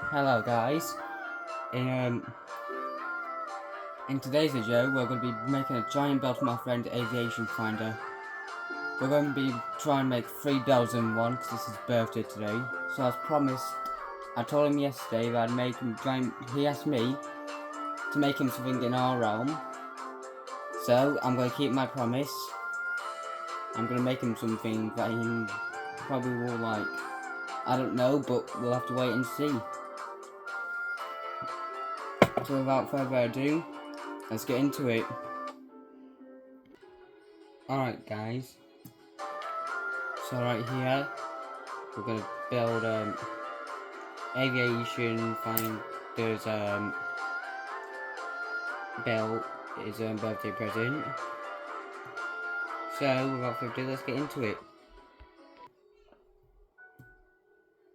Hello guys, in today's video we're going to be making a giant build for my friend Aviation Finder. We're going to be trying to make 3 builds in one because it's his birthday today. So as promised, I told him yesterday that I'd make him giant. He asked me to make him something in our realm. So I'm going to keep my promise. I'm going to make him something that he probably will like. I don't know, but we'll have to wait and see. So without further ado, let's get into it. Alright guys, so right here, we're going to build Aviation Finder's Bill his birthday present. So without further ado, let's get into it.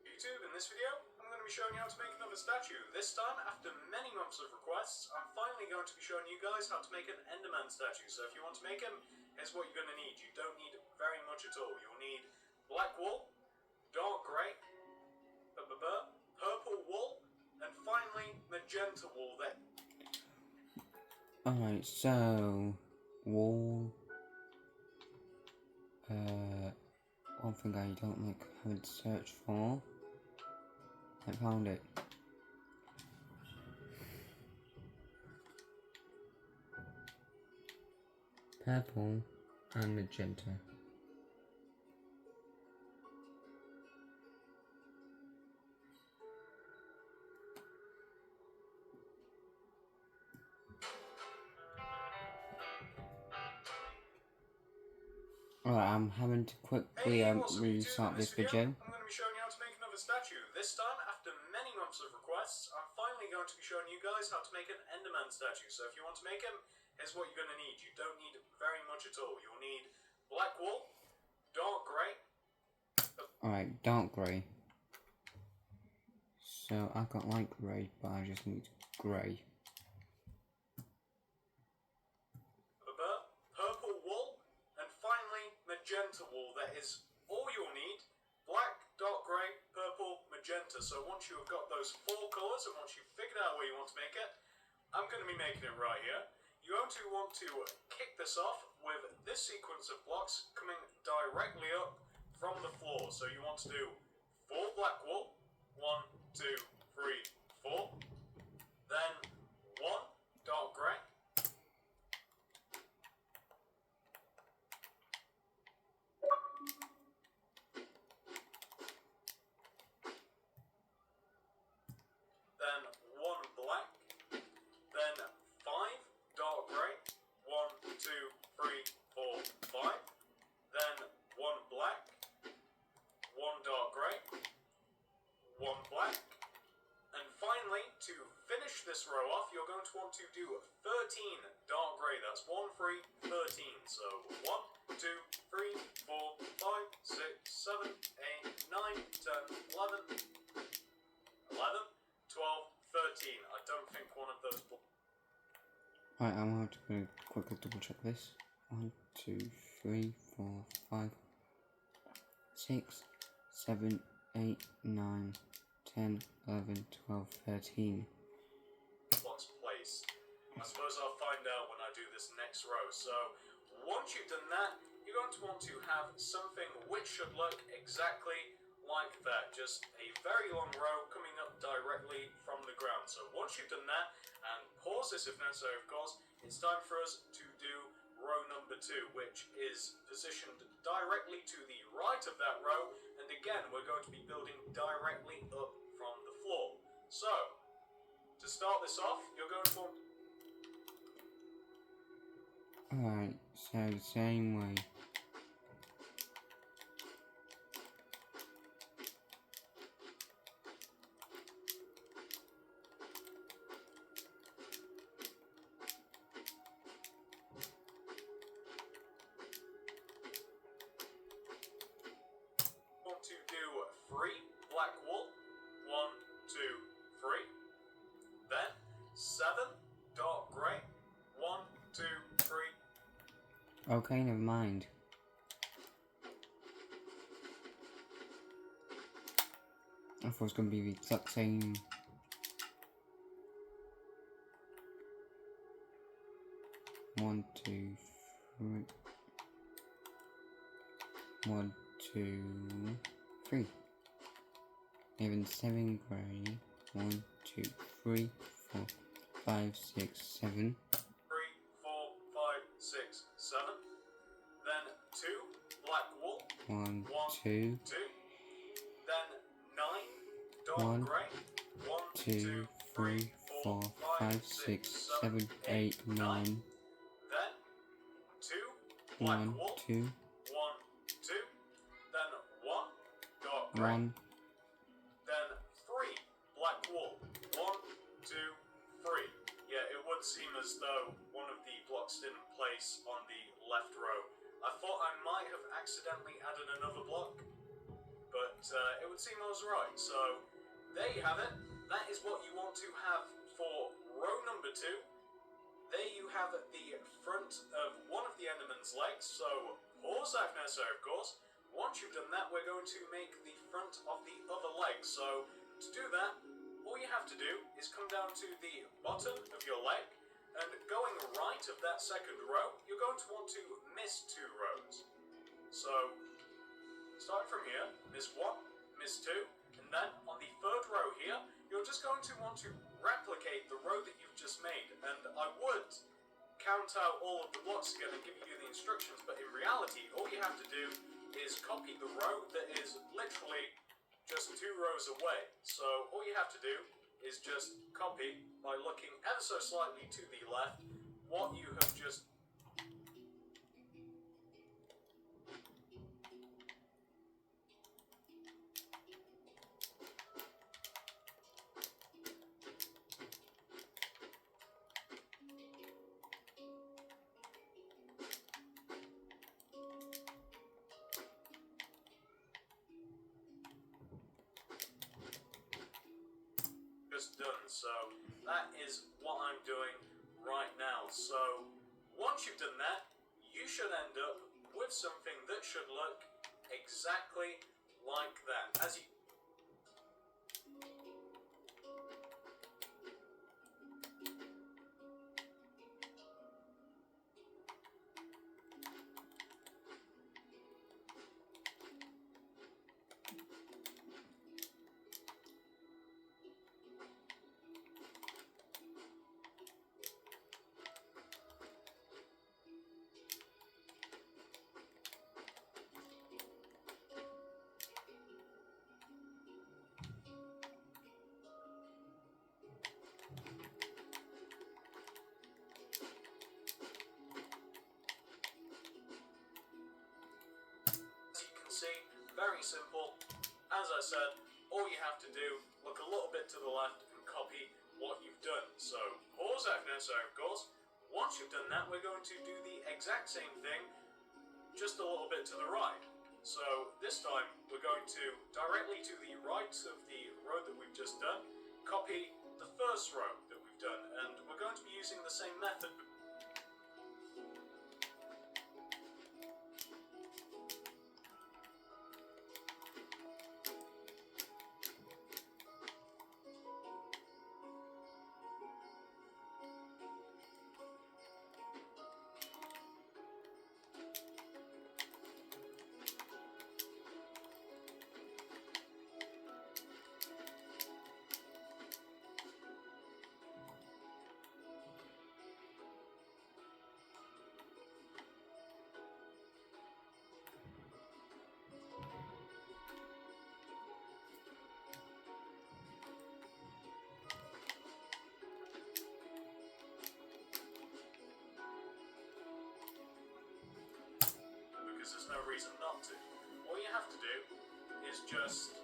YouTube, in this video, I'm going to be showing you how to make another statue. This time, after many months of requests, I'm finally going to be showing you guys how to make an Enderman statue. So if you want to make him, here's what you're going to need. You don't need very much at all. You'll need black wool, dark grey, purple wool, and finally magenta wool. Alright, so wool. One thing I don't like having to search for. I found it. Purple and magenta. Alright, I'm having to quickly restart this video. I'm going to be showing you how to make another statue. This time, after many months of requests, I'm finally going to be showing you guys how to make an Enderman statue. So if you want to make him, here's what you're going to need. You don't need very much at all. You'll need black wool, dark grey. Alright, dark grey. So I got light grey, but I just need grey. Purple wool, and finally magenta wool. That is all you'll need. Black, dark grey, purple, magenta. So once you've got those 4 colours and once you've figured out where you want to make it, I'm going to be making it right here. You want to kick this off with this sequence of blocks coming directly up from the floor. So you want to do 4 black wool, 1, 2, 3, 4. Then 1 dark grey. Then 1 black. Then 5 dark grey. 1, 2, 3, 4, 5. Then 1 black. 1 dark grey. 1 black. And finally, to finish this row off, you're going to want to do 13 dark grey. That's 1, 3, 13. So 1, 2, 3, 4, 5, 6, 7, 8, 9, 10, 11, 12, 13. I don't think one of those. Right, I'm going to quickly double check this. 1, 2, 3, 4, 5, 6, 7, 8, 9, 10, 11, 12, 13. Blocks placed. I suppose I'll find out when I do this next row. So once you've done that, you're going to want to have something which should look exactly like that. Just a very long row coming up directly from the ground. So once you've done that, and pause this if necessary of course, it's time for us to do row number 2, which is positioned directly to the right of that row. And again, we're going to be building directly up from the floor. So, to start this off, you're going to want... Alright, so same way. to do 3 black wool, 1, 2, 3. Then 7 dark grey, 1, 2, 3. Okay, never mind. I thought it was going to be the exact same. One, two, three. 1, 2, 3. Even 7 grey. 1, 2, 3, 4, 5, 6, 7. 3, 4, 5, 6, 7. Then 2 black wool. 1, 1, 2. 2. Then 9 dark 1, grey. 1, 2, 3, 4, 5, 6, 7, 8, 9. Then 2 black 1, wool. 2. 1, 2. Then 1 dark grey. 1. Then 3 black wool. 1, 2, 3. Yeah, it would seem as though one of the blocks didn't place on the left row. I thought I might have accidentally added another block, but it would seem I was right. So there you have it. That is what you want to have for row number 2. There you have the front of one of the Enderman's legs. So pause that necessary, of course. Once you've done that, we're going to make the front of the other leg. So to do that, all you have to do is come down to the bottom of your leg, and going right of that second row, you're going to want to miss 2 rows. So starting from here, miss 1, miss 2, and then on the third row here, you're just going to want to replicate the row that you've just made. And I would count out all of the blocks again and give you the instructions, but in reality, all you have to do is copy the row that is literally just 2 rows away. So all you have to do is just copy by looking ever so slightly to the left what you have just. Done. So that is what I'm doing right now. So once you've done that, you should end up with something that should look exactly like that. As you can see, very simple. As I said, all you have to do, look a little bit to the left and copy what you've done. So pause that if necessary, of course. Once you've done that, we're going to do the exact same thing, just a little bit to the right. So this time, we're going to, directly to the right of the row that we've just done, copy the first row that we've done, and we're going to be using the same method. There's no reason not to. All you have to do is just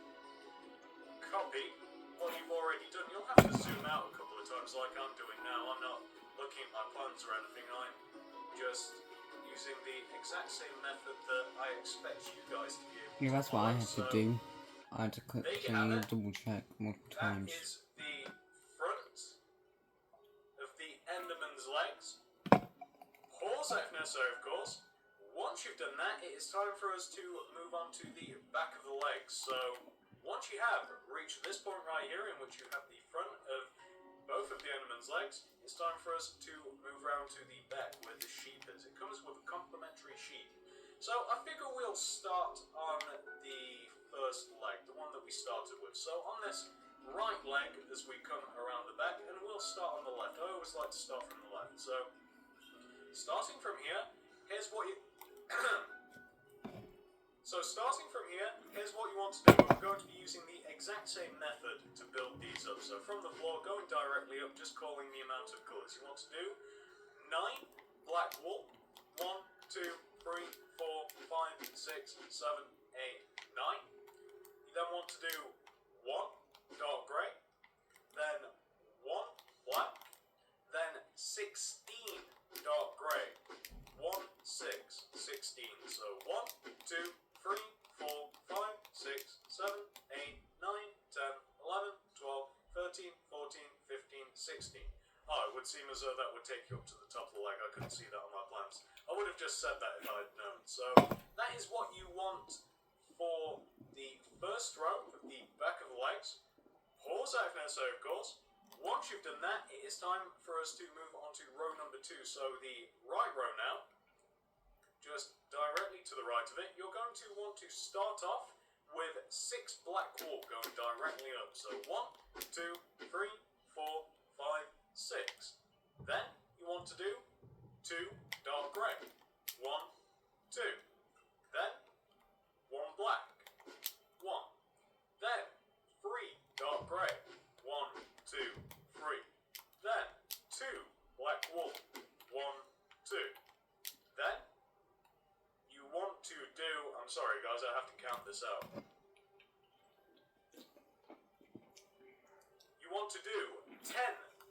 copy what you've already done. You'll have to zoom out a couple of times like I'm doing now. I'm not looking at my plans or anything. I'm just using the exact same method that I expect you guys to be able to. Yeah, that's what I had to do. I had to quickly double check multiple times. That is the front of the Enderman's legs. Pause if necessary, of course. Once you've done that, it is time for us to move on to the back of the legs. So once you have reached this point right here, in which you have the front of both of the Enderman's legs, it's time for us to move around to the back where the sheep is. It comes with a complimentary sheep. So I figure we'll start on the first leg, the one that we started with. So on this right leg, as we come around the back, and we'll start on the left. I always like to start from the left. So starting from here, here's what you... So starting from here, here's what you want to do. We're going to be using the exact same method to build these up. So from the floor, going directly up, just calling the amount of colours. You want to do 9 black wool, 1, 2, 3, 4, 5, 6, 7, 8, 9. You then want to do 1 dark grey, then 1 black, then 16 dark grey. 1, 6, 16. So 1, 2, 3, 4, 5, 6, 7, 8, 9, 10, 11, 12, 13, 14, 15, 16. Oh, it would seem as though that would take you up to the top of the leg. I couldn't see that on my plans. I would have just said that if I had known. So that is what you want for the first row of the back of the legs. Pause out necessary, of course. Once you've done that, it is time for us to move on to row number 2. So the right row now, just directly to the right of it, you're going to want to start off with 6 black wool going directly up. So 1, 2, 3, 4, 5, 6. Then you want to do 2 dark grey. 1, 2. Then 1 black. 1. Then 3 dark grey. 1, 2, 3. Then 2 black wool. 1, 2. Then you want to do, I'm sorry guys, I have to count this out. You want to do 10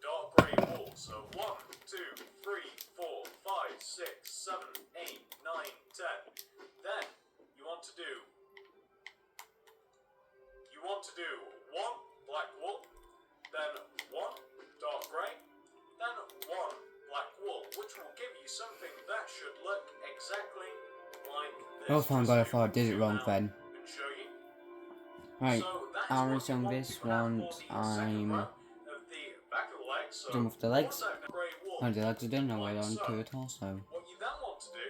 dark grey wool. So 1, 2, 3, 4, 5, 6, 7, 8, 9, 10. Then you want to do 1 black wool, then 1 dark grey, then 1 black wool, which will give you something that should look exactly like this. Oh, thank God, I thought I did it wrong then. Right, I'll resume this once I'm done with the legs. And the legs are done, now we're on to the torso. What you then want to do,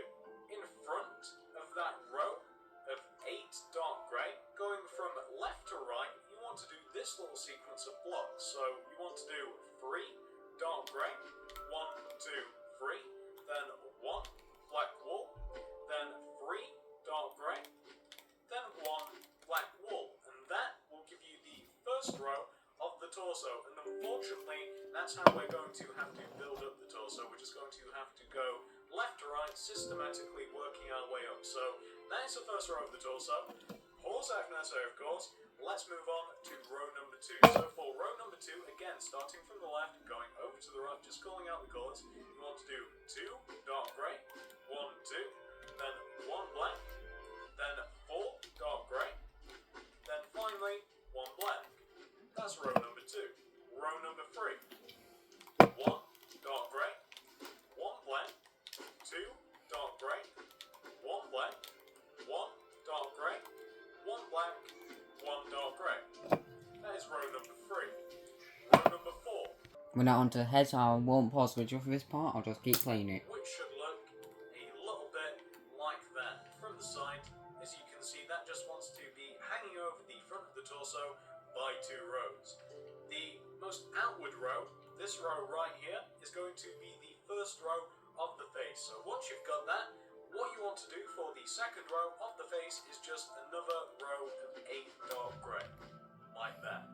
in front of that row of 8 dark grey, going from left to right, you want to do this little sequence of blocks. So you want to do 3 dark grey, 1, 2, 3, then 1 black wool, then 3 dark grey, then 1 black wool, and that will give you the first row of the torso. And unfortunately, that's how we're going to have to build up the torso. We're just going to have to go left to right, systematically working our way up. So that is the first row of the torso. Pause out if necessary, of course. Let's move on to row number 2. So for row number 2, again, starting from the left and going over to the right, just calling out the colours, you want to do 2 dark grey, 1, 2, then 1 black, then 4 dark grey, then finally 1 black. That's row number 2. Row number 3. 1 dark grey, 1 black, 2 dark grey, 1 black, 1 dark grey, 1 black, 1 dark grey. That is row number 3. Row number 4. We're now on to the head, so I won't pause the video for this part, I'll just keep playing it. Which should look a little bit like that. From the side, as you can see, that just wants to be hanging over the front of the torso by 2 rows. The most outward row, this row right here, is going to be the first row of the face. So once you've got that, what you want to do for the second row of the face is just another row of 8 dark grey, like that.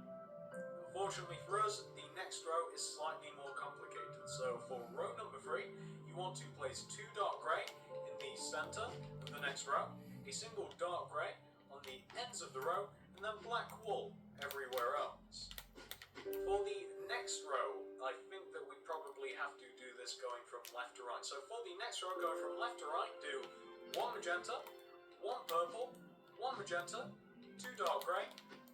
Unfortunately for us, the next row is slightly more complicated. So for row number 3, you want to place 2 dark grey in the centre of the next row, a single dark grey on the ends of the row, and then black wool everywhere else. For the next row, I think that we probably have to do this going from left to right. So for the next row, going from left to right, do 1 magenta, 1 purple, 1 magenta, 2 dark grey,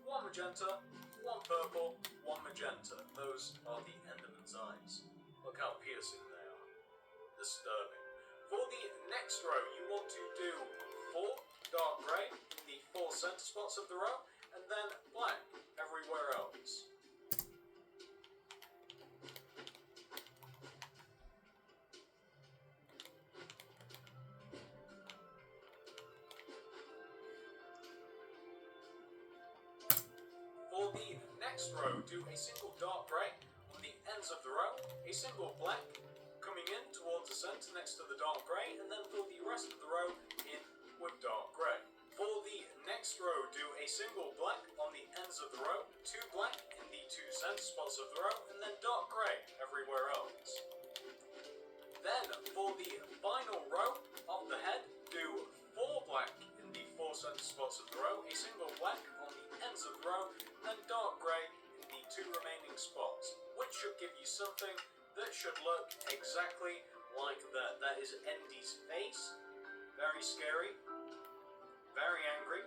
1 magenta, 1 purple, 1 magenta. Those are the Enderman's eyes. Look how piercing they are. Disturbing. For the next row, you want to do 4 dark grey in the 4 centre spots of the row, and and then black everywhere else. For the next row, do a single dark grey on the ends of the row, a single black coming in towards the centre next to the dark grey, and then fill the rest of the row in with dark grey. For the next row, do a single black on the ends of the row, 2 black in the 2 centre spots of the row, and then dark grey everywhere else. Then, for the final row of the head, do 4 black in the 4 centre spots of the row, a single black on the ends of the row, and dark grey in the 2 remaining spots, which should give you something that should look exactly like that. That is Endy's face. Very scary. Very angry.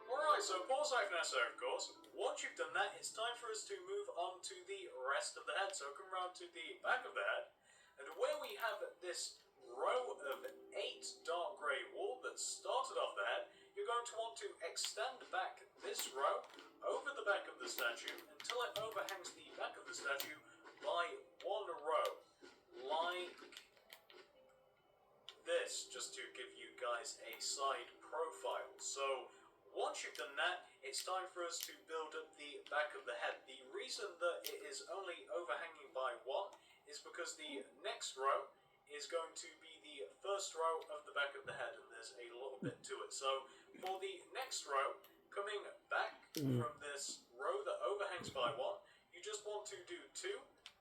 Alright, so pause like Vanessa, of course. Once you've done that, it's time for us to move on to the rest of the head. So come round to the back of the head. And where we have this row of 8 dark grey wool that started off the head, you're going to want to extend back this row over the back of the statue until it overhangs the back of the statue by 1 row, like this, just to give you guys a side profile. So once you've done that, it's time for us to build up the back of the head. The reason that it is only overhanging by 1 is because the next row is going to be the first row of the back of the head, and there's a little bit to it. So for the next row, coming back from this row that overhangs by 1, you just want to do 2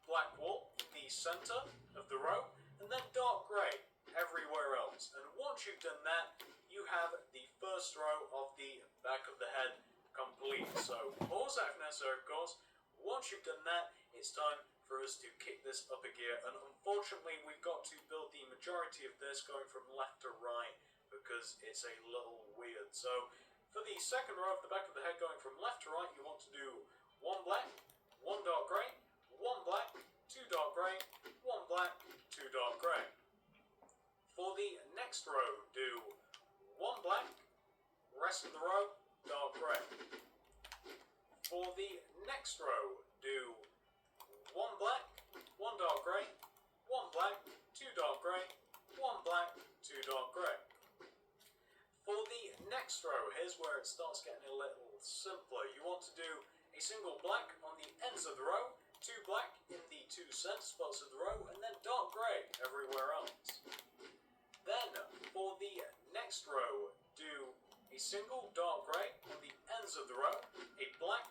black wool in the center of the row, and then dark grey everywhere else. And once you've done that, you have the first row of the back of the head complete. So pause that, Vanessa, of course. Once you've done that, it's time for us to kick this up a gear, and unfortunately we've got to build the majority of this going from left to right because it's a little weird. So for the second row of the back of the head going from left to right, you want to do 1 black, 1 dark grey, 1 black, 2 dark grey, 1 black, 2 dark grey. For the next row, do 1 black, rest of the row, dark grey. For the next row, do 1 black, 1 dark grey, 1 black, 2 dark grey, 1 black, 2 dark grey. For the next row, here's where it starts getting a little simpler. You want to do a single black on the ends of the row, 2 black in the 2 center spots of the row, and then dark grey everywhere else. Then, for the next row, do a single dark grey on the ends of the row, a black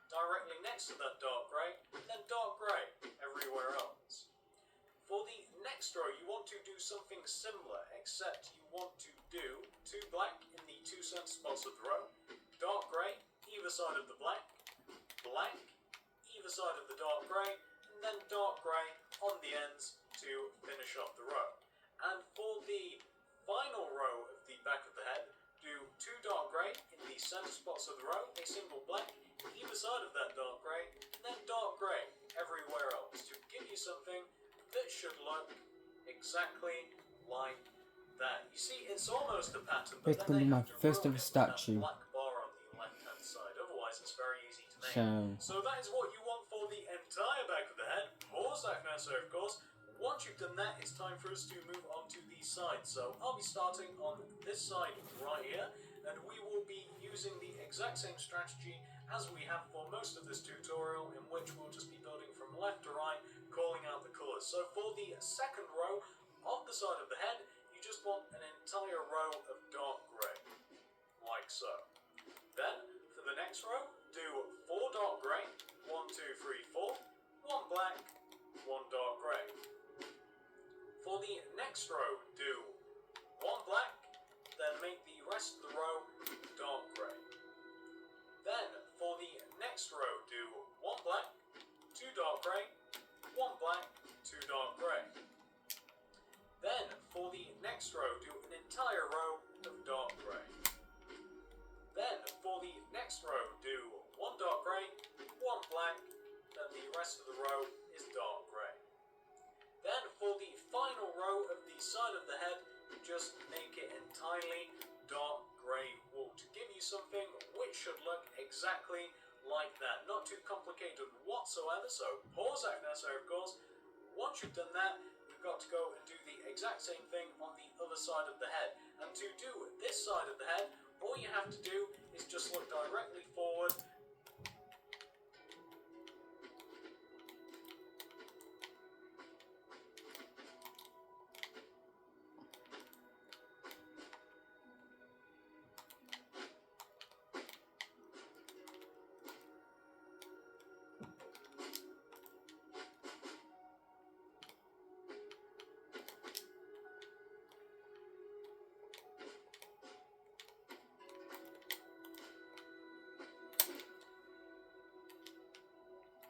directly next to that dark grey, and then dark grey everywhere else. For the next row, you want to do something similar, except you want to do 2 black in the 2 center spots of the row, dark grey either side of the black, black either side of the dark grey, and then dark grey on the ends to finish off the row. And for the final row of the back of the head, do 2 dark grey in the center spots of the row, a single black either side of that dark grey, and then dark grey everywhere else to give you something that should look exactly like that. You see, it's almost a pattern, but It's then gonna be they my have to first ruin ever it with statue. that black bar on the left-hand side. Otherwise, it's very easy to make. So that is what you want for the entire back of the head. Pause that now, sir, of course. Once you've done that, it's time for us to move on to the sides. So I'll be starting on this side right here, and we will be using the exact same strategy as we have for most of this tutorial, in which we'll just be building from left to right, calling out the colours. So for the second row of the side of the head, you just want an entire row of dark grey, like so. Then, for the next row, do 4 dark grey, 1, 2, 3, 4, 1 black, 1 dark grey. For the next row, do 1 black, then make the rest of the row dark grey. Then, for the next row, do 1 black, 2 dark grey, 1 black, 2 dark grey. Then, for the next row, do an entire row of dark grey. Then, for the next row, do 1 dark grey, 1 black, then the rest of the row is dark grey. Then, for the final row of the side of the head, just make it entirely dark grey wool to give you something which should look exactly like that. Not too complicated whatsoever, so pause that necessary, of course. Once you've done that, you've got to go and do the exact same thing on the other side of the head. And to do this side of the head, all you have to do is just look directly forward.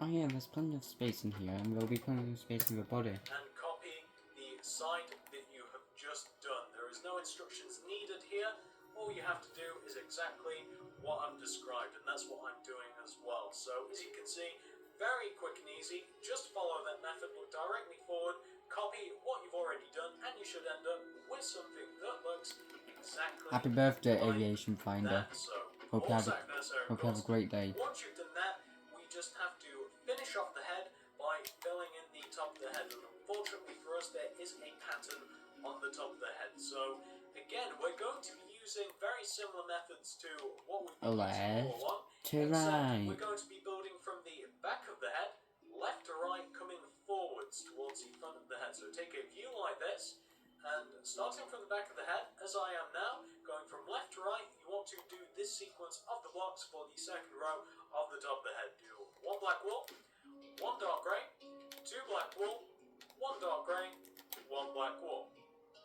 Oh yeah, there's plenty of space in here, and there'll be plenty of space in the body. And copy the side that you have just done. There is no instructions needed here. All you have to do is exactly what I've described, and that's what I'm doing as well. So as you can see, very quick and easy. Just follow that method, look directly forward, copy what you've already done, and you should end up with something that looks exactly Happy birthday, like Aviation Finder. that. So Hope you have a great day. once you've done that, we just have to finish off the head by filling in the top of the head. And unfortunately for us, there is a pattern on the top of the head. So again, we're going to be using very similar methods to what we've been using all along. To right. We're going to be building from the back of the head, left to right, coming forwards towards the front of the head. So take a view like this, and starting from the back of the head, as I am now, going from left to right, you want to do this sequence of the blocks for the second row of the top of the head. Do one black wool, one dark grey, two black wool, one dark grey, one black wool.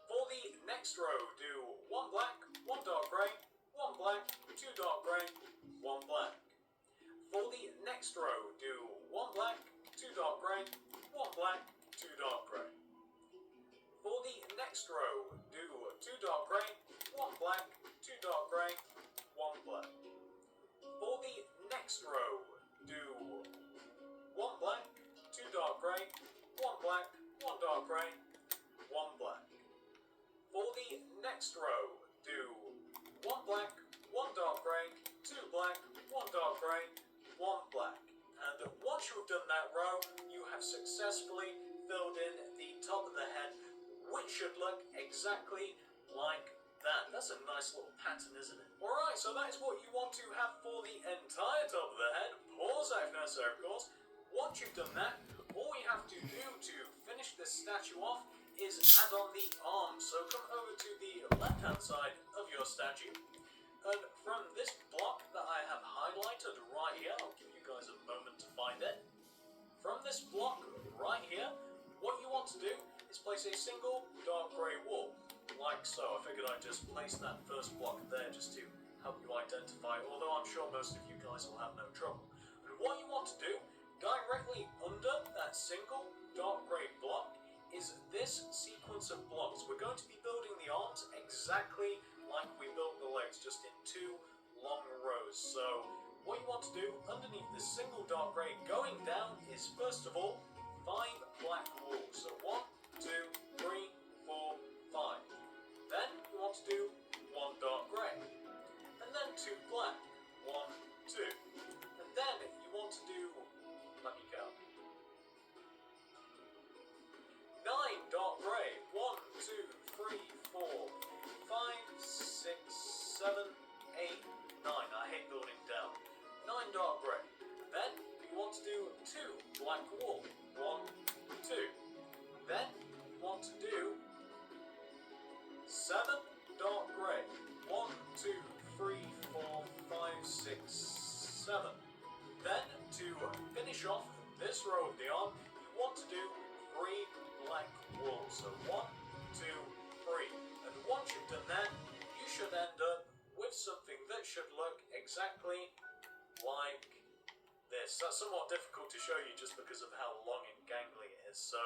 For the next row, do one black, one dark grey, one black, two dark grey, one black. For the next row, do one black, two dark grey, one black, two dark grey. For the next row, do two dark grey, one black, two dark grey, one black. For the next row, do one black, two dark grey, one black, one dark grey, one black. For the next row, do one black, one dark grey, two black, one dark grey, one black. And once you have done that row, you have successfully filled in the top of the head, which should look exactly like that. That's a nice little pattern, isn't it? Alright, so that is what you want to have for the entire top of the head. Pause that if necessary, of course. Once you've done that, all you have to do to finish this statue off is add on the arms. So come over to the left-hand side of your statue, and from this block that I have highlighted right here, I'll give you guys a moment to find it. From this block right here, what you want to do is place a single dark grey wool, like so. I figured I'd just place that first block there just to help you identify, although I'm sure most of you guys will have no trouble. And what you want to do, directly under that single dark grey block, is this sequence of blocks. We're going to be building the arms exactly like we built the legs, just in two long rows. So what you want to do underneath this single dark grey going down is, first of all, 5 black wool. So 1, 2, 3, 4, 5. Then you want to do 1 dark grey, and then 2 black. 1, 2. And then you want to do, let me count, 9 dark grey. 1, 2, 3, 4, 5, 6, 7, 8, 9. I hate building down. 9 dark grey. Then you want to do 2 black wool. 1, 2. Then you want to do 7 dark grey. 1, 2, 3, 4, 5, 6, 7. Then to finish off this row of the arm, you want to do 3 black wool. So 1, 2, 3. And once you've done that, you should end up with something that should look exactly like this. That's somewhat difficult to show you just because of how long and gangly it is. So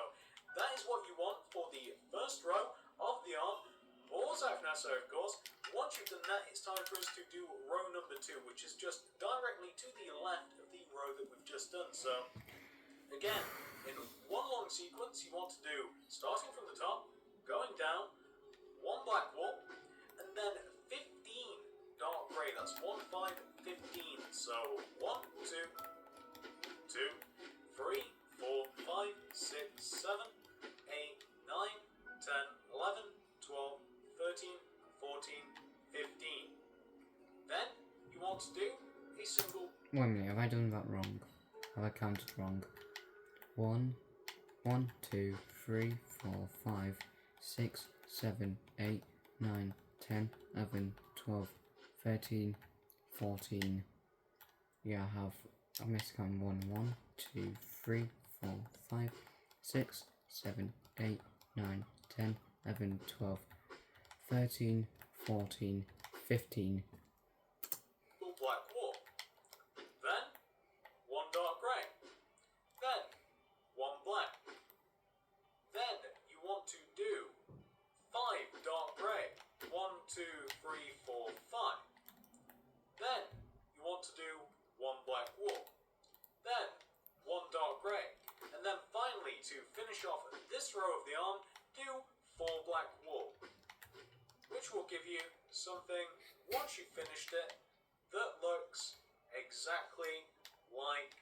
that is what you want for the first row of the arm. Pause out now, so of course. Once you've done that, it's time for us to do row number 2, which is just directly to the left of the row that we've just done. So again, in one long sequence, you want to do, starting from the top, going down, 1 black wool, and then 15 grey. That's 1, 5, 15. So 1, 2, 2, 3, 4, 5, 6, 7, 8, 9, 10, 11, 12, 13, 14, 15. Then you want to do a single. Wait a minute, have I done that wrong? Have I counted wrong? 1, 1, 2, 3, 4, 5, 6, 7, 8, 9, 10, 11, 12, 13, 14. Yeah, I missed count 1, 1, 2, 3, 4, 5, 6, 7, 8, 9, 10, 11, 12, 13, 14, 15. Black wool. Then 1 dark grey. Then 1 black. Then you want to do 5 dark grey. 1, 2, 3, 4, 5. Then you want to do 1 black wool. Then 1 dark grey. And then finally, to finish off this row of the arm, do 4 black wool. Which will give you something, once you've finished it, that looks exactly like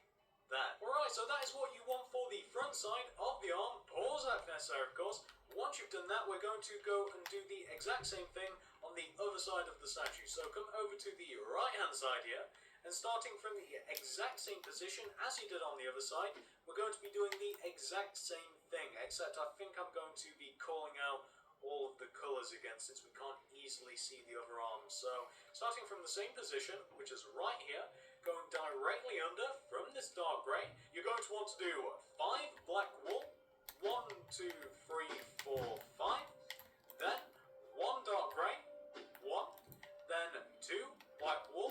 that. Alright, so that is what you want for the front side of the arm. Pause that for necessary, of course. Once you've done that, we're going to go and do the exact same thing on the other side of the statue. So come over to the right hand side here, and starting from the exact same position as you did on the other side, we're going to be doing the exact same thing, except I think I'm going to be calling out all of the colours again, since we can't easily see the other arms. So starting from the same position, which is right here, going directly under from this dark grey, you're going to want to do 5 black wool, 1, 2, 3, 4, 5, then 1 dark grey, 1, then 2 black wool,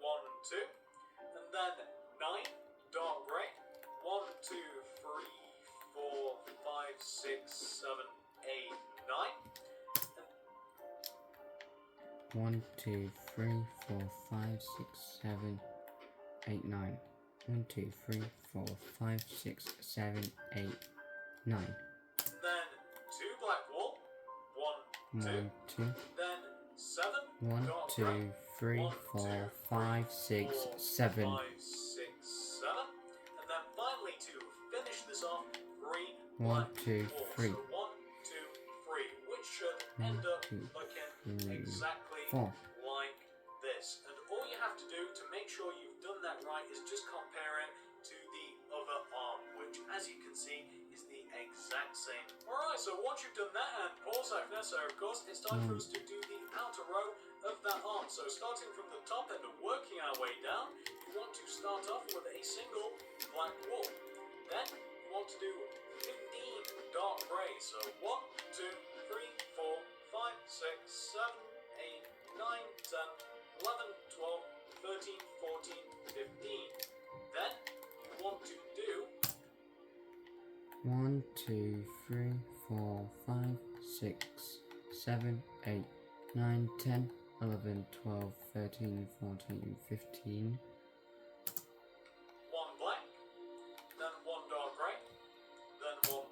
1, 2, and then 9 dark grey, 1, 2, 3, 4, 5, 6, 7, 8, 9. 1, 2, 3, 4, 5, 6, 7, 8, 9. 1, 2, 3, 4, 5, 6, 7, 8, 9. Then 2 black wool, 1, 2. 1, 2. Then 7 1, dark 2, grey, 3, 1, 4, 2, 5, 6, 7. 5, 6, 7. And then finally to finish this off, 3 1, black 2, wool. 3. So 1, 2, 3, which should 1, end up 2, looking 3, exactly 4. like this. And all you have to do to make sure you've done that right is just compare it to the other arm, which, as you can see, is the exact same. Alright, so once you've done that, and pause that if necessary, of course, it's time for us to do the outer row of that arm. So starting from the top and working our way down, you want to start off with a single black wool. Then you want to do 15 dark grey. So 1, 2, 3, 4, 5, 6, 7, 8, 9, 10, 11, 12, 13, 14, 15. Then you want to do 1, 2, 3, 4, 5, 6, 7, 8, 9, 10, 11, 12, 13, 14, 15. 1 black, then 1 dark grey, then 1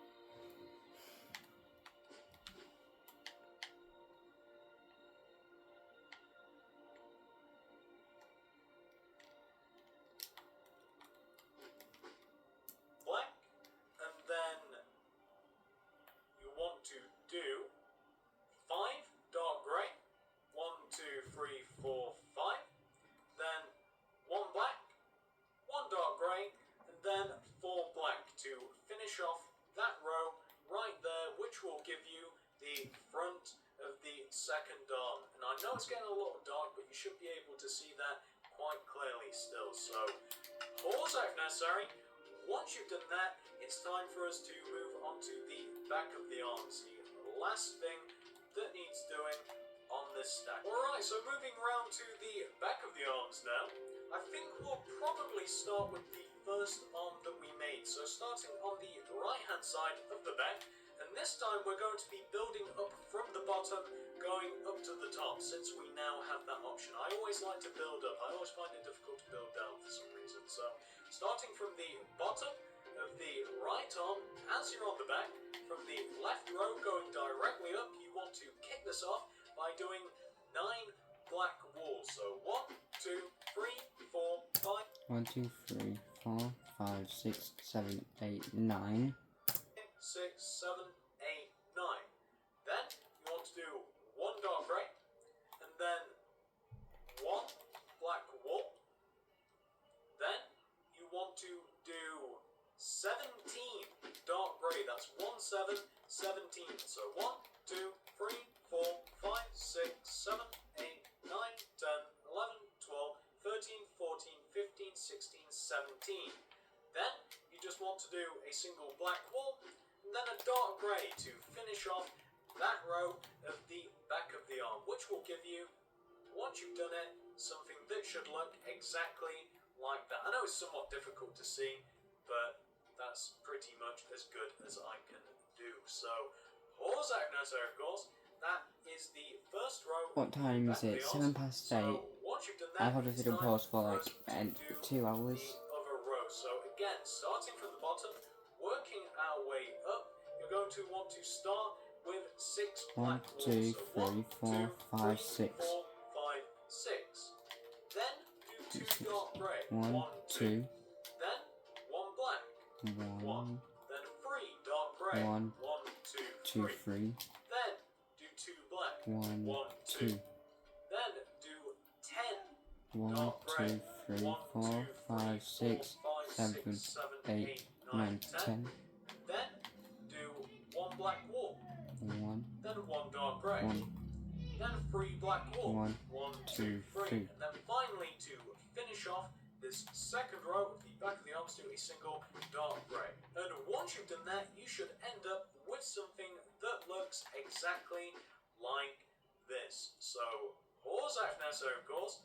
black, and then you want to do 5 dark grey, 1, 2, 3, 4, 5, then 1 black, 1 dark grey, and then 4 black to finish off that row right there, which will give you the front of the second arm. And I know it's getting a little dark, but you should be able to see that quite clearly still. So pause if necessary. Once you've done that, it's time for us to move on to the back of the arms, the last thing that needs doing on this stack. Alright, so moving around to the back of the arms now, I think we'll probably start with the first arm that we made. So starting on the right hand side of the back, and this time we're going to be building up from the bottom, going up to the top, since we now have that option. I always like to build up, I always find it difficult to build down for some reason. So starting from the bottom of the right arm, as you're on the back, from the left row going directly up, you want to kick this off by doing 9 black wool. So 1, 2, 3, 4, 5. 1, 2, 3, 4, 5, 6, 7, 8, 9. 6, 7, 8, 9. Then you want to do 1 dark grey, and then 1 black wool. Then you want to do 17 dark grey. That's 1, 7, 17. So 1, 2, 3, 4, 5, 6, 7, 8, 9, 10, 11, 12, 13, 14, 15, 16, 17. Then you just want to do a single black wool, and then a dark grey to finish off that row of the back of the arm, which will give you, once you've done it, something that should look exactly like that. I know it's somewhat difficult to see, but that's pretty much as good as I can do. So, pause out now, sir, of course. That is the first row. What time is it? 7 past 8. Once you've done that, I've had a video pause for like 2 hours. The other row. So again, starting from the bottom, working our way up, you're going to want to start with 6 1, black 2, walls. 3, 4, 5, 6. 4, 5, 6. Then do 2 dark grey. 1, 2. Then 1 black. 1. Then 3 dark grey. 1, 2, 2, 3. Then do 2 black. 1, 2. Then do 10 1, dark grey. 2, 3, 4, 5, 6, 7, 8, 9, 10. Then do 1 black wool. 1, Then 1 dark grey. 1, Then 3 black wool. 1, 1, 2, 2, 3. 3. And then finally, to finish off this second row of the back of the arms, do a single dark grey. And once you've done that, you should end up with something that looks exactly like this. So, pause out now, sir, of course.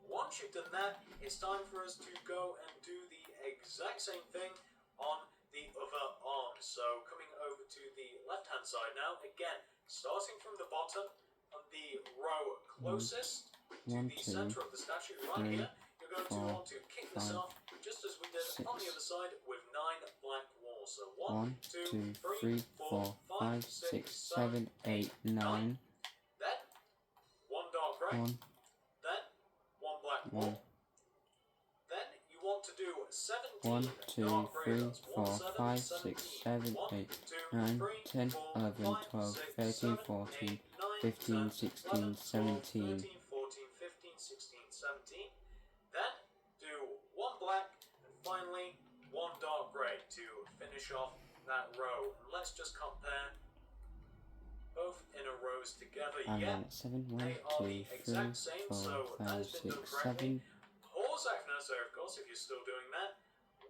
Once you've done that, it's time for us to go and do the exact same thing on the other arm. So, coming over to the left-hand side now, again, starting from the bottom, on the row closest to the center of the statue right here, you're going to want to kick this off just as we did on the other side with 9 black walls. So 1, 2, 3, 4, 5, 6, 7, 8, 9. Then 1 dark grey. 1, Then 1 black wall. Then you want to do 17 1, 2, dark grey. 3, That's 4, 1, 7, 5, 17. 6, 7, 1, 8, 2, 9, 3, 10, 4, 11, 5, 12, 6, 13, 7, 14, 8, 9, 15, 10, 16, 11, 12, 17. 13, 14, 15, 16, 17. Then do 1 black and finally 1 dark grey to finish off that row. And let's just compare both inner rows together. And Yeah, then 7, 1, they are 2, the 3, exact same, 4, so that 5, has been 6, done correctly. 7. Pause out for now, sir, of course, if you're still doing that.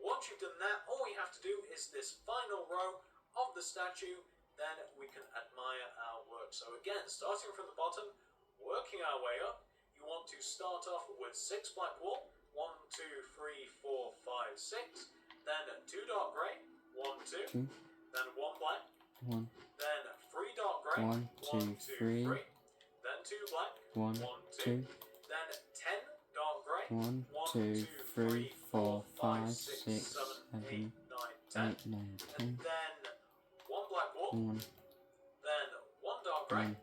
Once you've done that, all we have to do is this final row of the statue, then we can admire our work. So again, starting from the bottom, working our way up, you want to start off with 6 black wool, 1, 2, 3, 4, 5, 6, then 2 dark grey, 1, 2, 2, then 1 black, 1, then 3 dark grey, 1, 2, 3, then 2 black, 1, 2, then 10 dark grey, 1, 2, 3, 4, 5, 6, 7, 8, 9, 10. And then 1 black wool, 1, then 1 dark grey, 1,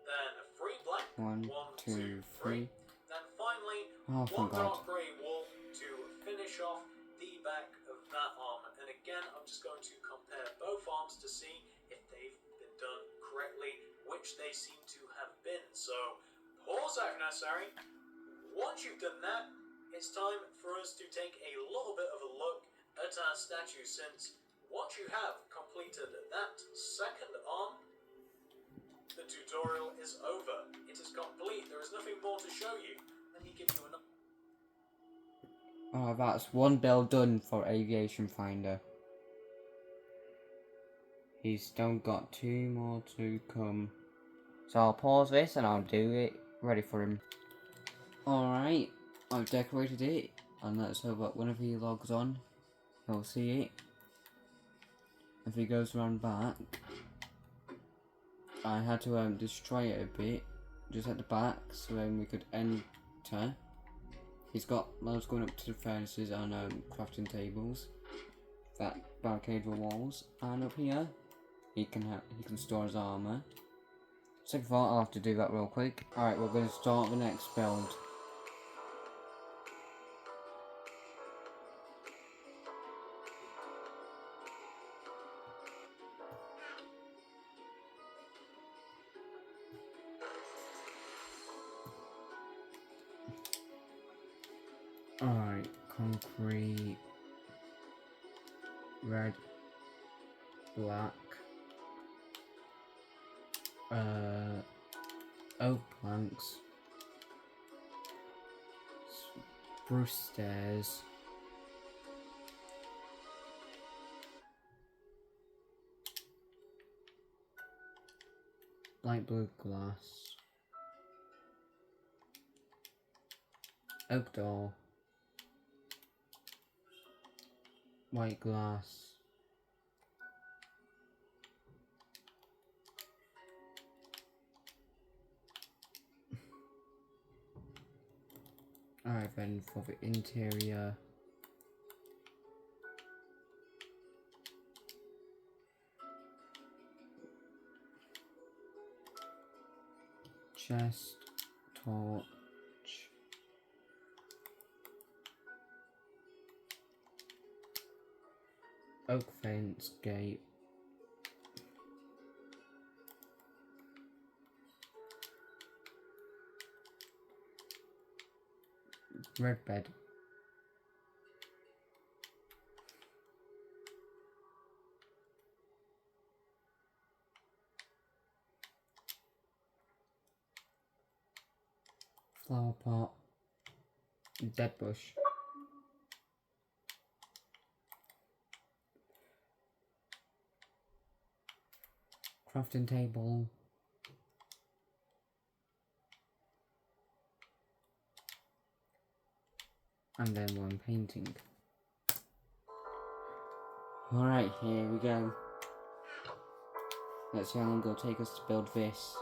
then 3 black, 1, 2, 3. then finally Oh, 1 thank God. dark grey wool to finish off the back of that arm. And again, I'm just going to compare both arms to see if they've been done correctly, which they seem to have been. So, pause out now, sorry. Once you've done that, it's time for us to take a little bit of a look at our statue, since once you have completed that second arm, the tutorial is over. It is complete. There is nothing more to show you. Let me give you another. Oh, that's 1 build done for Aviation Finder. He's still got 2 more to come. So I'll pause this and I'll do it ready for him. Alright, I've decorated it, and let's hope that whenever he logs on, he'll see it. If he goes around back, I had to destroy it a bit, just at the back, so then we could enter. He's got loads going up to the furnaces and crafting tables that barricade the walls, and up here he can store his armor. Second of all, I'll have to do that real quick. Alright, we're going to start the next build. Alright, concrete, red, black, oak planks, spruce stairs, light blue glass, oak door, white glass, alright then for the interior, chest, torch, oak fence, gate, red bed, flower pot, dead bush, crafting table, and then one painting. Alright, here we go. Let's see how long it'll take us to build this.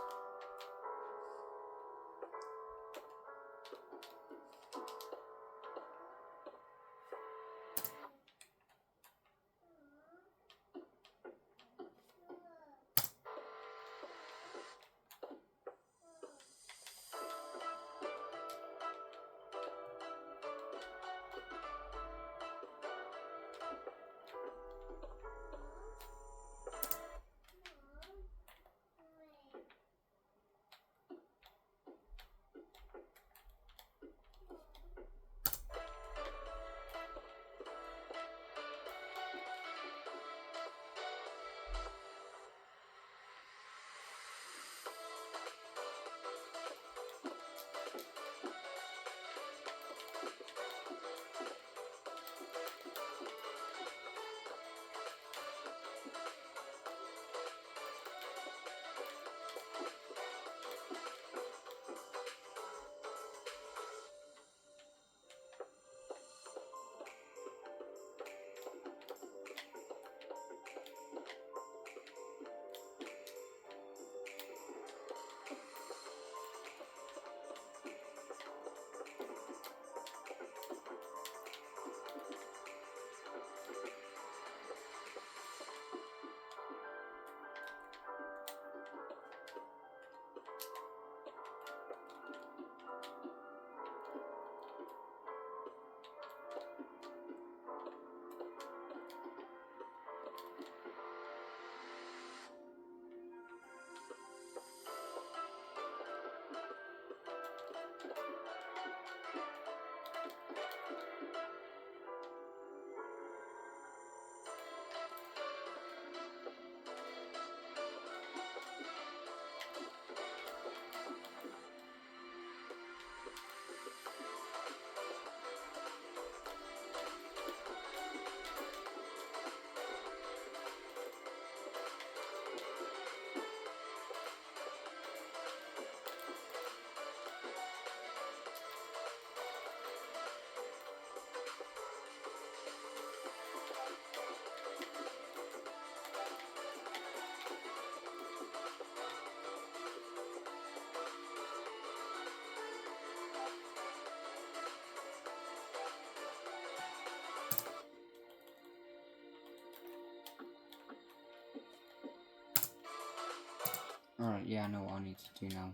Alright, yeah, I know what I need to do now.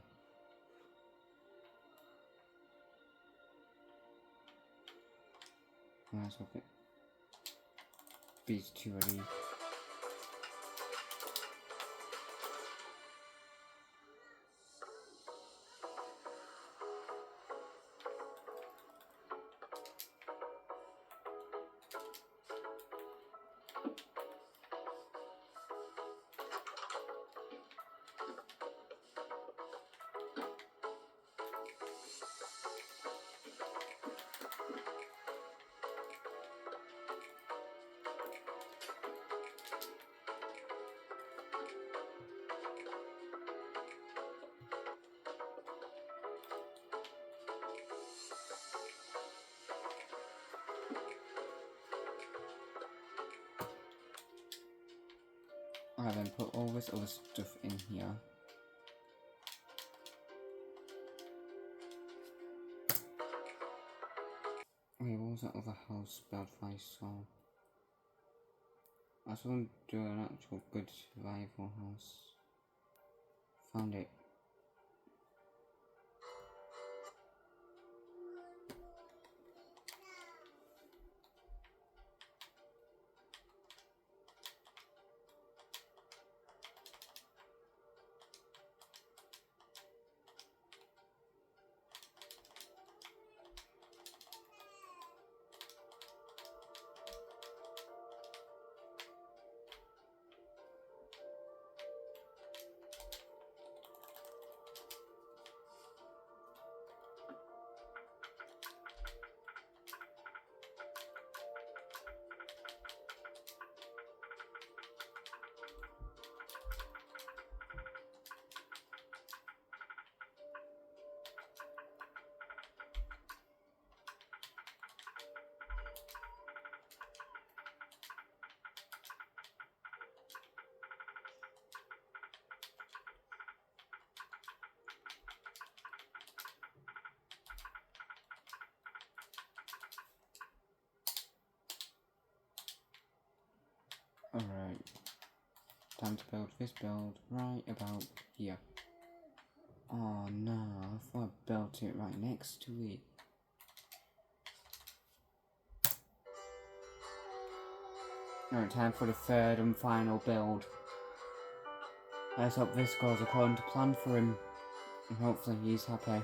Let's hope it beats 2 ready. Alright, then put all this other stuff in here. Wait, what was that other house built I saw? I saw them do an actual good survival house. Found it. Alright. Time to build this build right about here. Oh no, I thought I built it right next to it. Alright, time for the third and final build. Let's hope this goes according to plan for him. And hopefully he's happy.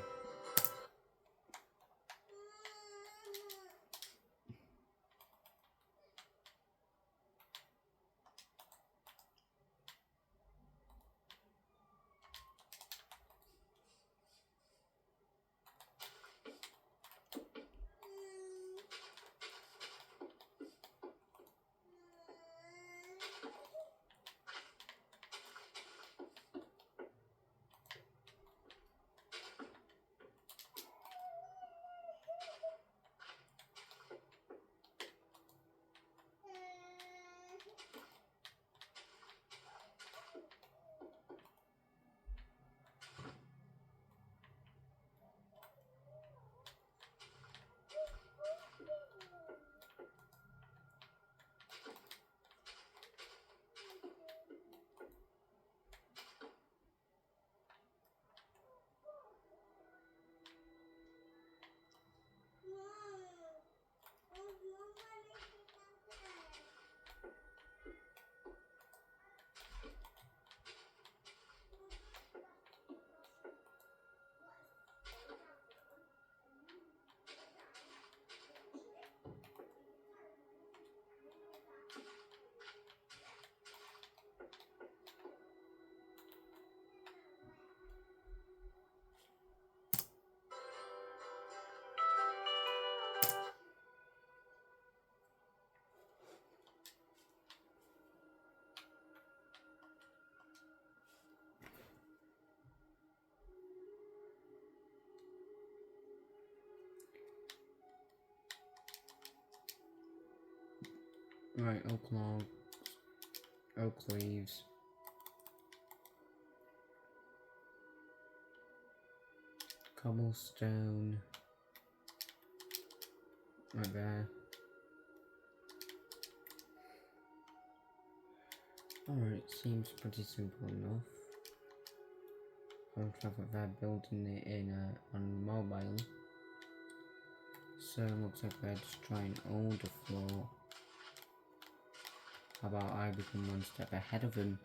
Right, oak log, oak leaves. Cobblestone. Right there. Alright, seems pretty simple enough. looks like they're building it in on mobile. So it looks like they're just trying all the floor. How about I become one step ahead of him?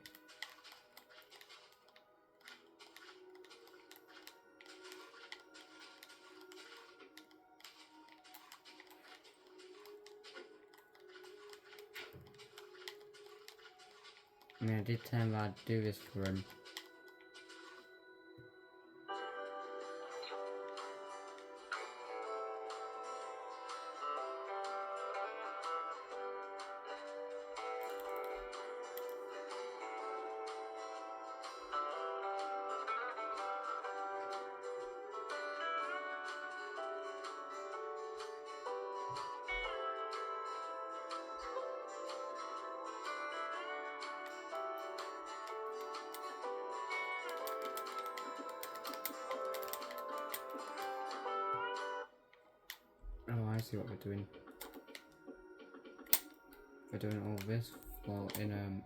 I mean, I did tell him I'd do this for him. Oh, I see what we're doing. We're doing all this for in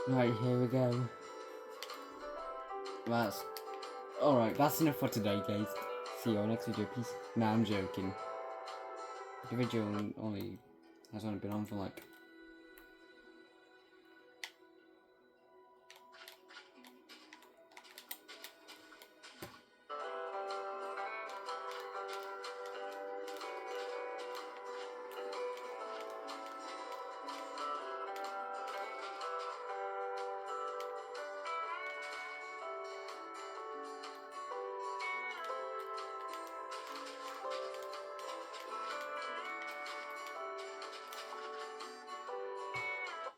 Right, here we go. That's alright, that's enough for today, guys. See you on next video, peace. Nah, I'm joking. The video has only been on for like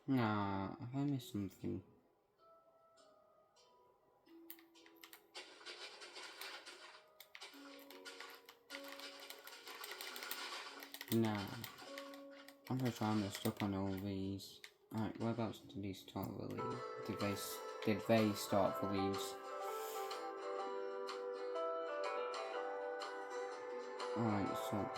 nah, have I missed something? Nah. I'm pretty sure I messed up on all these. Alright, whereabouts did these start the leaves? Did they start the leaves? Alright, so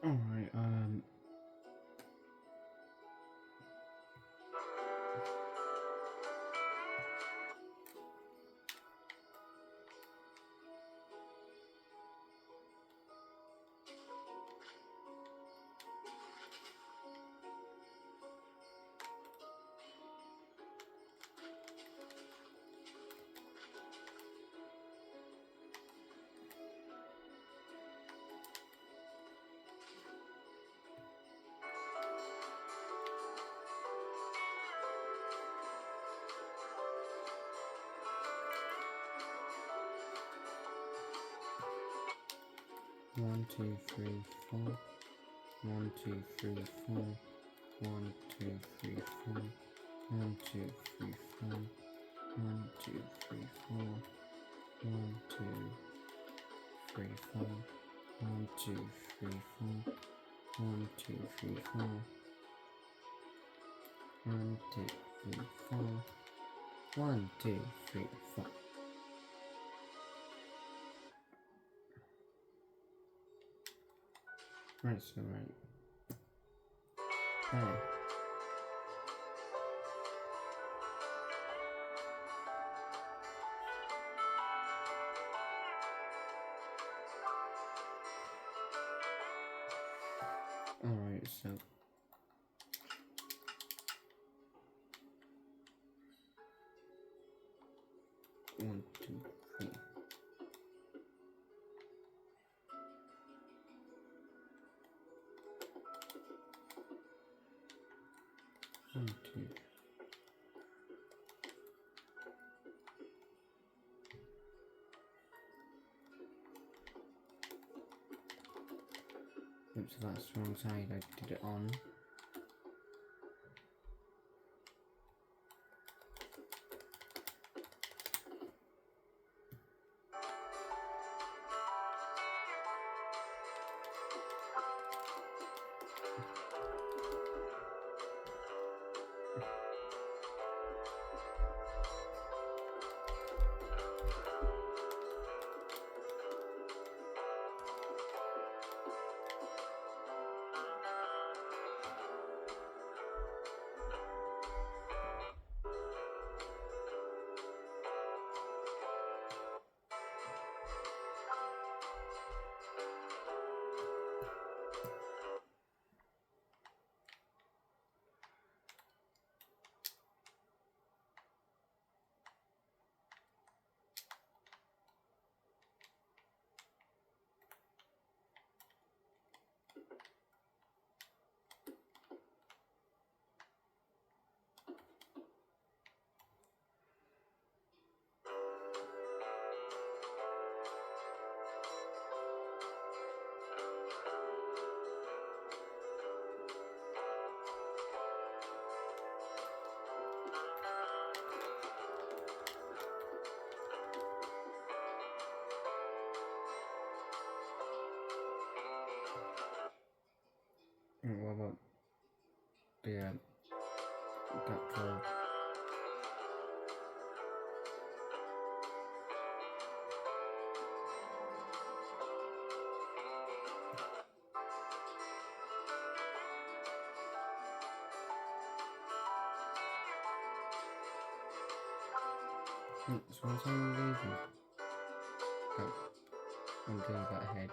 alright, 1, 2, 3, 4. 1, 2, 3, 4. 1, 2, 3, 4. 1, 2, 3, 4. 1, 2, 3, 4. 1, 2, 3, 4. 1, 2, 3, 4. 1, 2, 3, 4. 1, 2, 3, 4. 1, 2, 3, 4. Right, so right there. Alright, so 1, 2, 3. 1, 2. Oops, that's the wrong side. I did it on. What about the that curve? So once I'm leaving, I'm doing that hedge.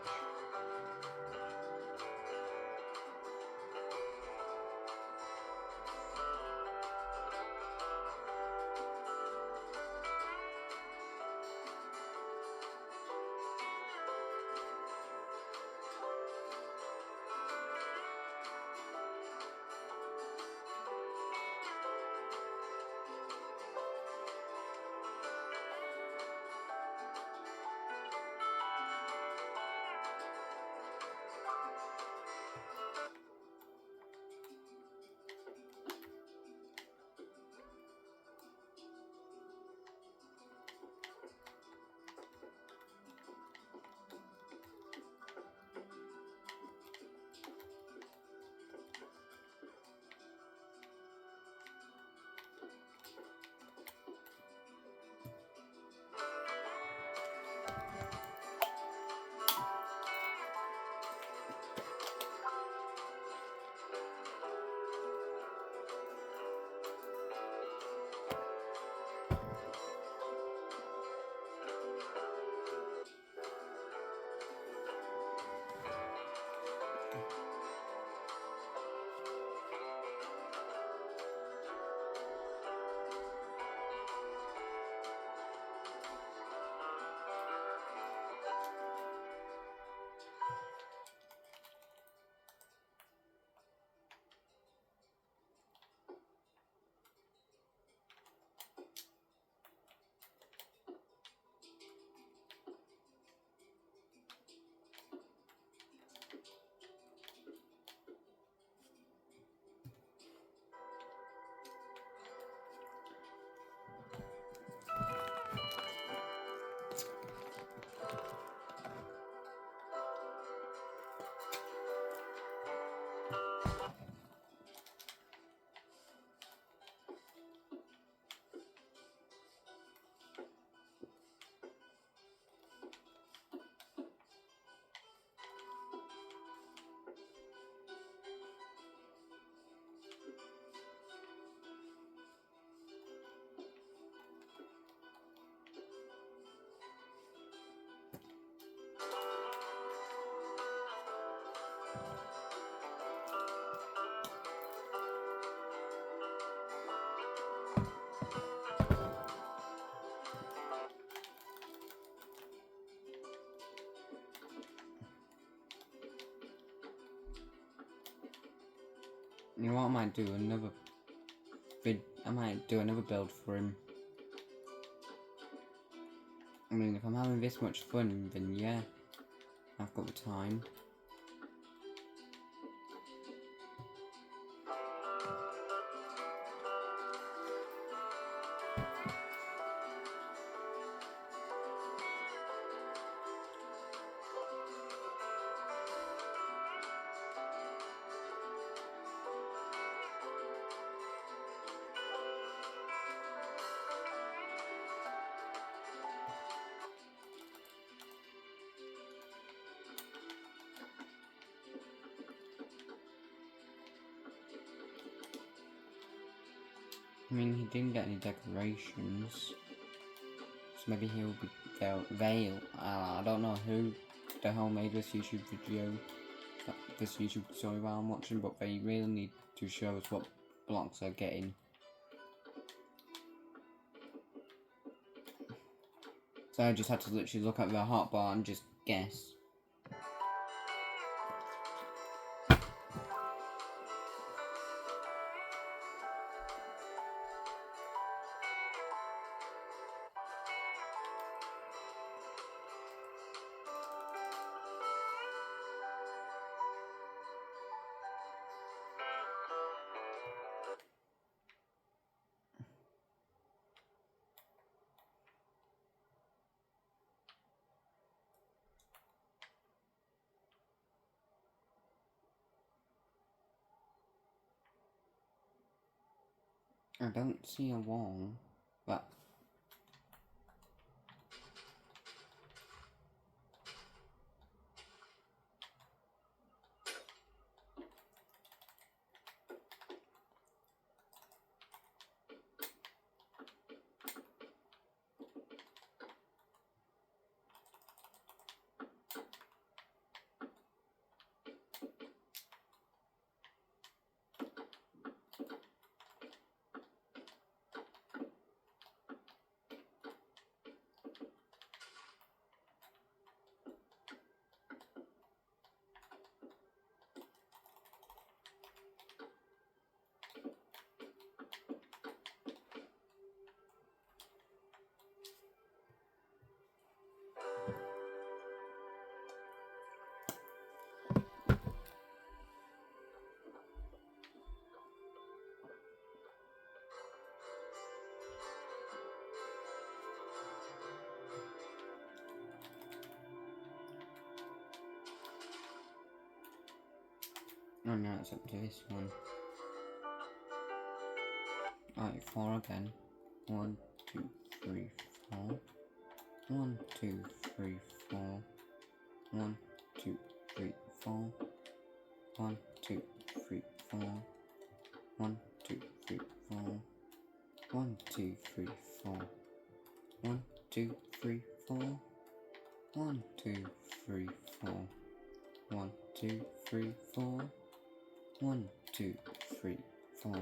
You know what? I might do another build for him. I mean, if I'm having this much fun, then yeah, I've got the time. I mean, he didn't get any decorations, so maybe he'll be veil. I don't know who the hell made this YouTube video, this YouTube story while I'm watching, but they really need to show us what blocks they're getting. So I just had to literally look at the hotbar and just guess. I don't see a wall, but oh no, it's up to this one. Alright, 4 again. 1, 2, 3, 4. 1, 2, 3, 4. 1, 2, 3, 4. 1, 2, 3, 4. 1, 2, 3, 4. 1, 2, 3, 4. 1, 2, 3, 4. 1, 2, 3, 4. 1, 2, 3, 4. 1, 2, 3, 4.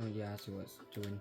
Oh yeah, I see what it's doing.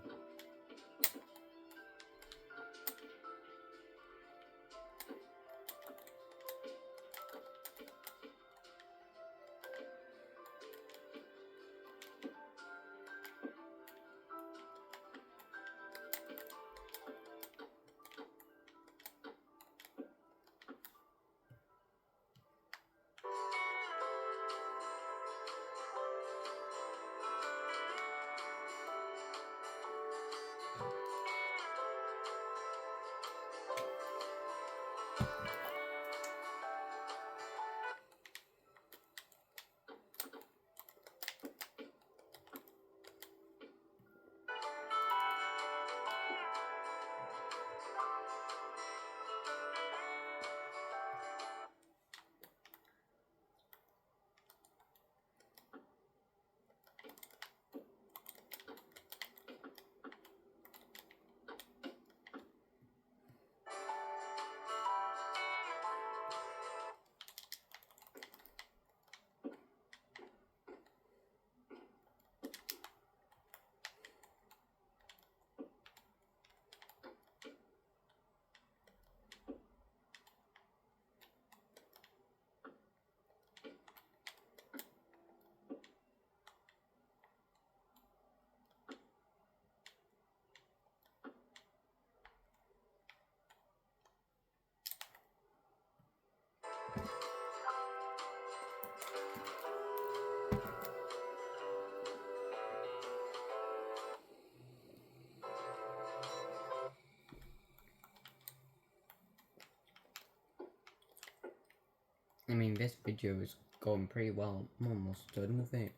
I mean, this video is going pretty well. I'm almost done with it.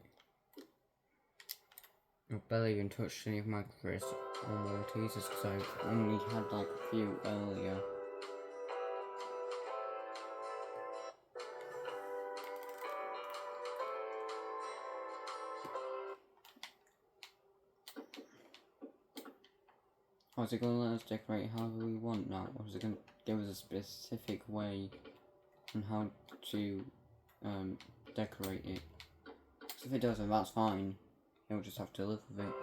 I've barely even touched any of my Chris or Maltesers because I only had like a few earlier. Or is it going to let us decorate however we want now? Or is it going to give us a specific way on how to decorate it? So if it doesn't, that's fine. You'll just have to live with it.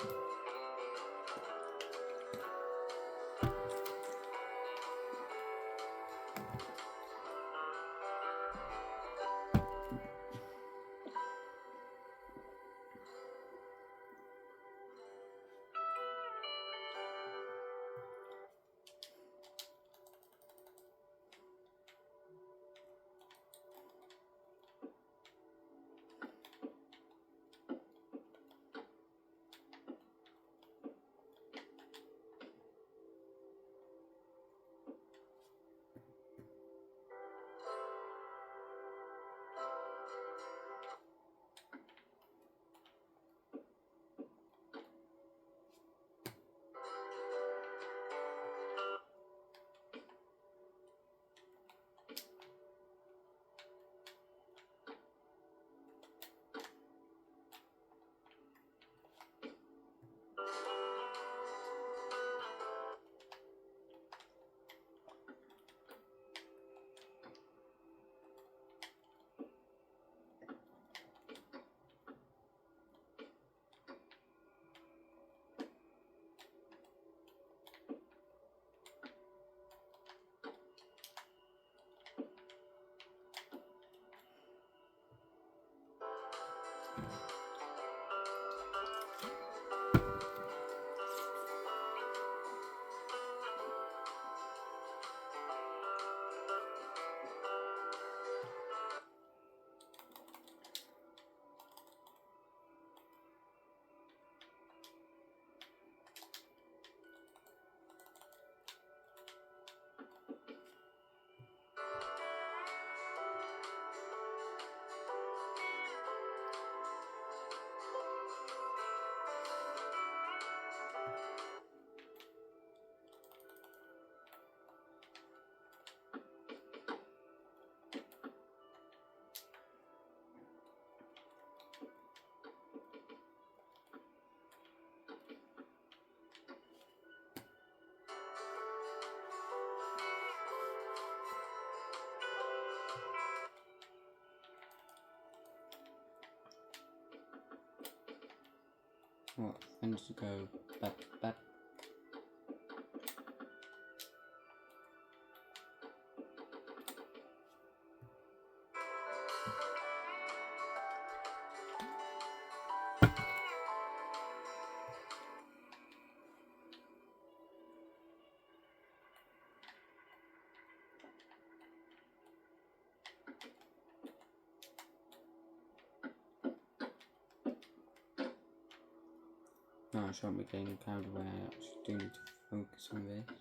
What? When to go back. No, I shouldn't be getting carried away. I actually do need to focus on this.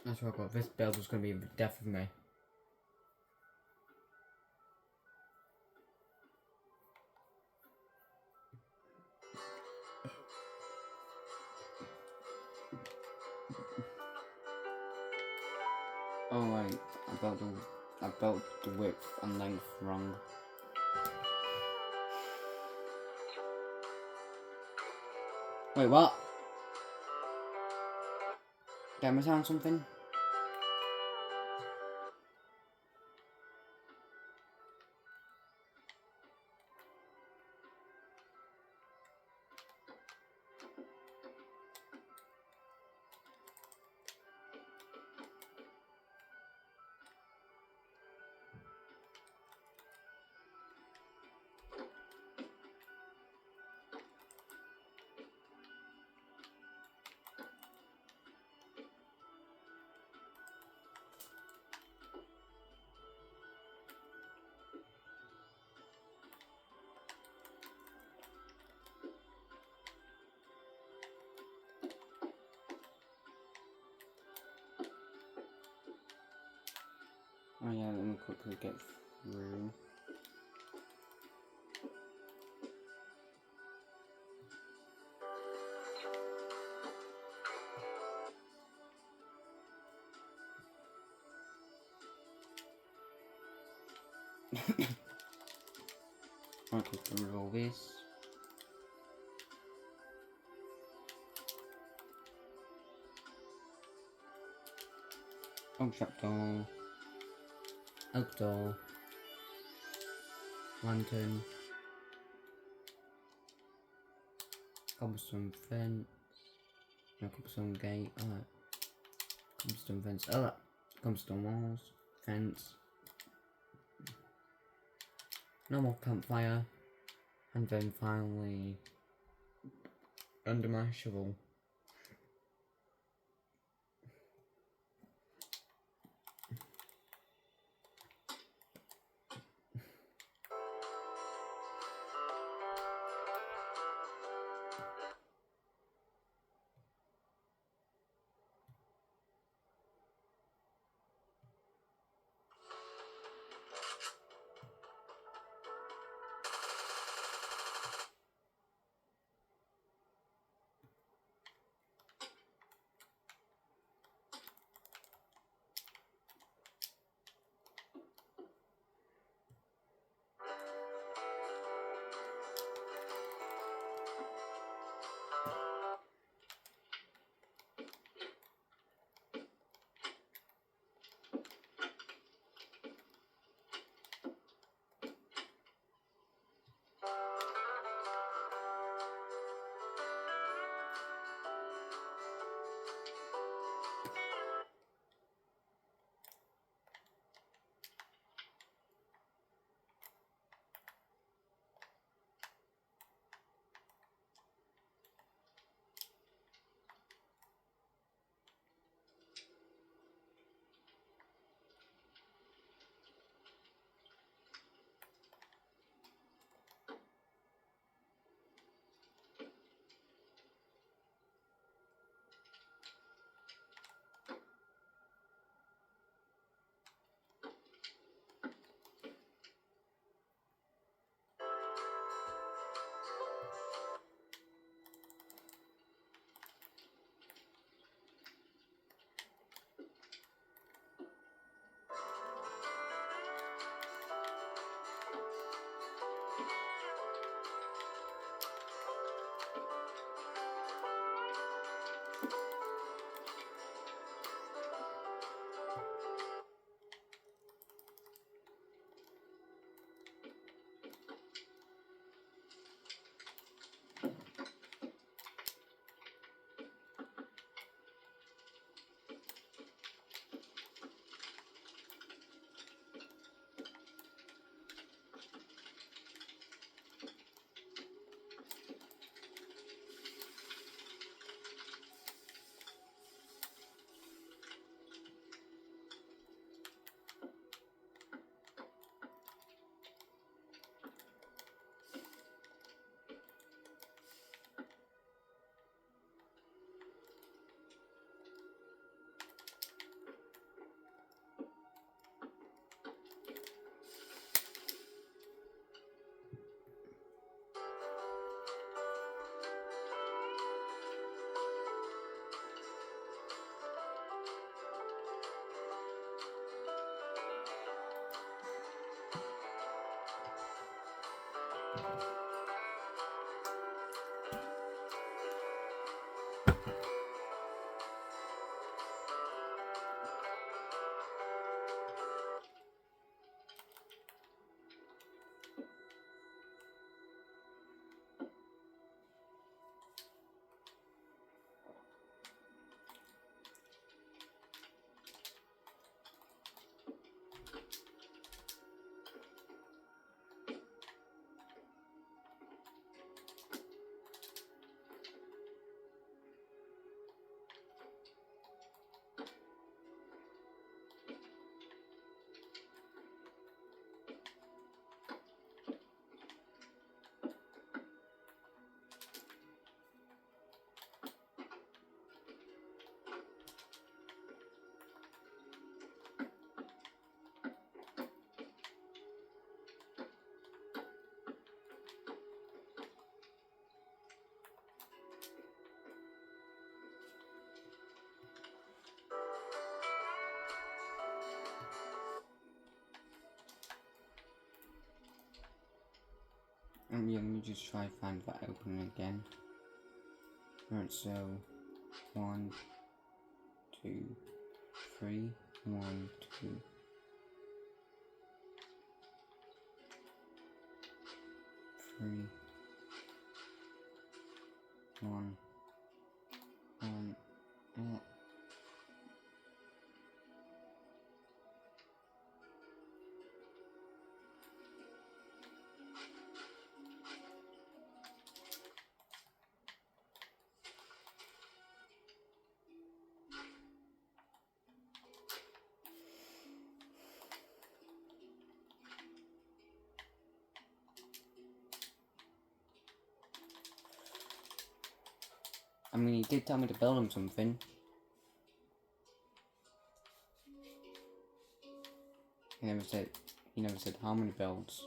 That's what I got. This build was going to be the death of me. Oh wait, I built the width and length wrong. Wait, what? Did I miss out on something? Oh yeah, let me quickly get through. I'll go through all this. Oh, trapdoor. Oak door. Lantern. Cobblestone fence. No, cobblestone gate. Alright. Cobblestone fence. Alright. Cobblestone walls. Fence. Normal campfire. And then finally, under my shovel. And yeah, let me just try find that opening again. Right, so 1, 2, 3, 1, 2, 3, 1, 1, I mean, he did tell me to build him something. He never said how many builds.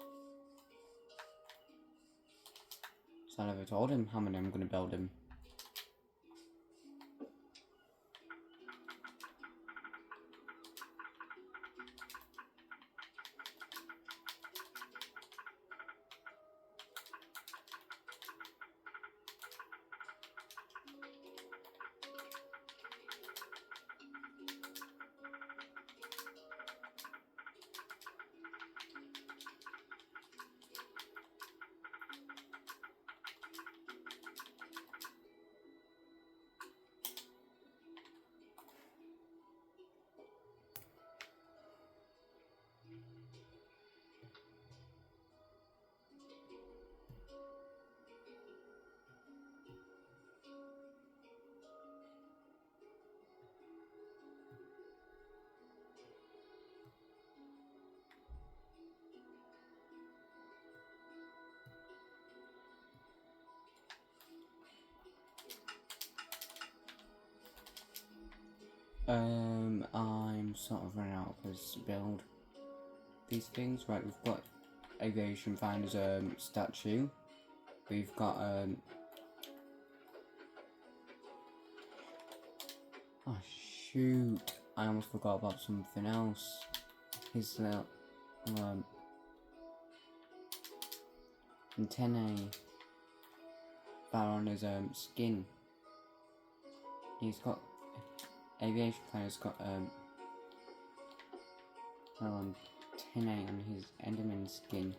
So I never told him how many I'm gonna build him. I'm sort of running out of this to build these things. Right, we've got Aviation Finder's statue. We've got oh shoot, I almost forgot about something else. His little antennae that are on his skin. He's got aviation planner's got around 10A on his Enderman skin.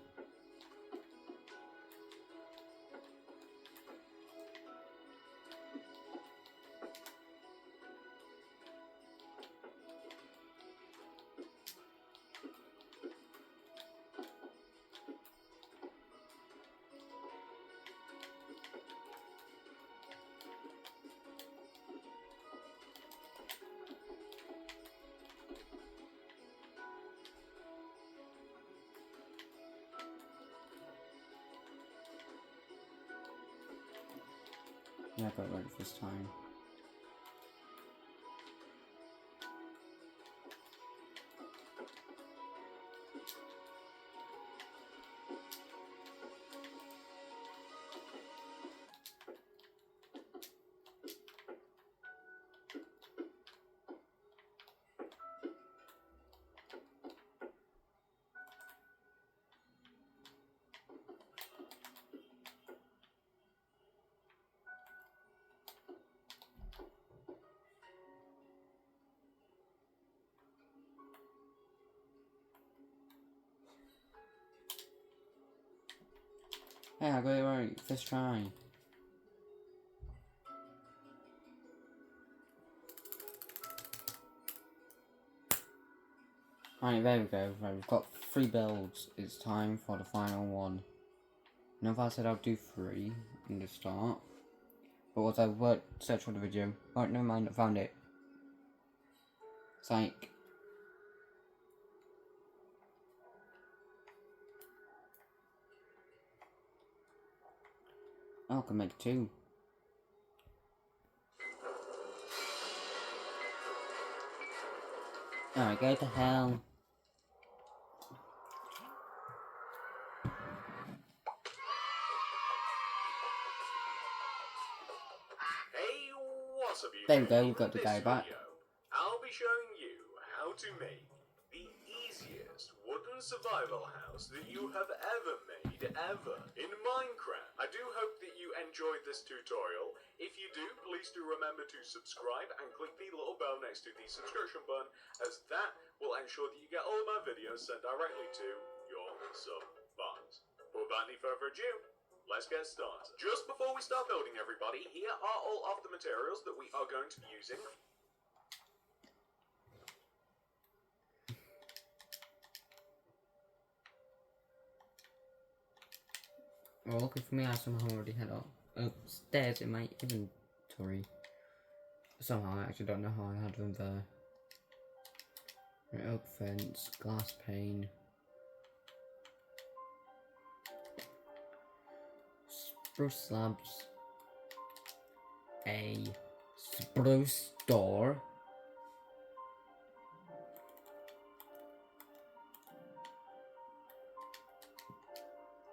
Yeah, I got it right this time. Hey, I got it right first try. Right, there we go. Right, we've got 3 builds. It's time for the final one. Now, if I said I'll do 3 in the start, but was I would search for the video? Right, never mind, I found it. Psych. Oh, I can make 2. Alright, go to hell. Hey, what's up, you? There we go, we got In the guy this back. video, I'll be showing you how to make the easiest wooden survival house that you have ever made in Minecraft. I do hope that you enjoyed this tutorial. If you do, please do remember to subscribe and click the little bell next to the subscription button, as that will ensure that you get all of my videos sent directly to your sub box. But without any further ado, let's get started. Just before we start building, everybody, here are all of the materials that we are going to be using. Oh, okay, for me, I somehow already had upstairs in my inventory. Somehow, I actually don't know how I had them there. Right, oak fence, glass pane, spruce slabs, a spruce door,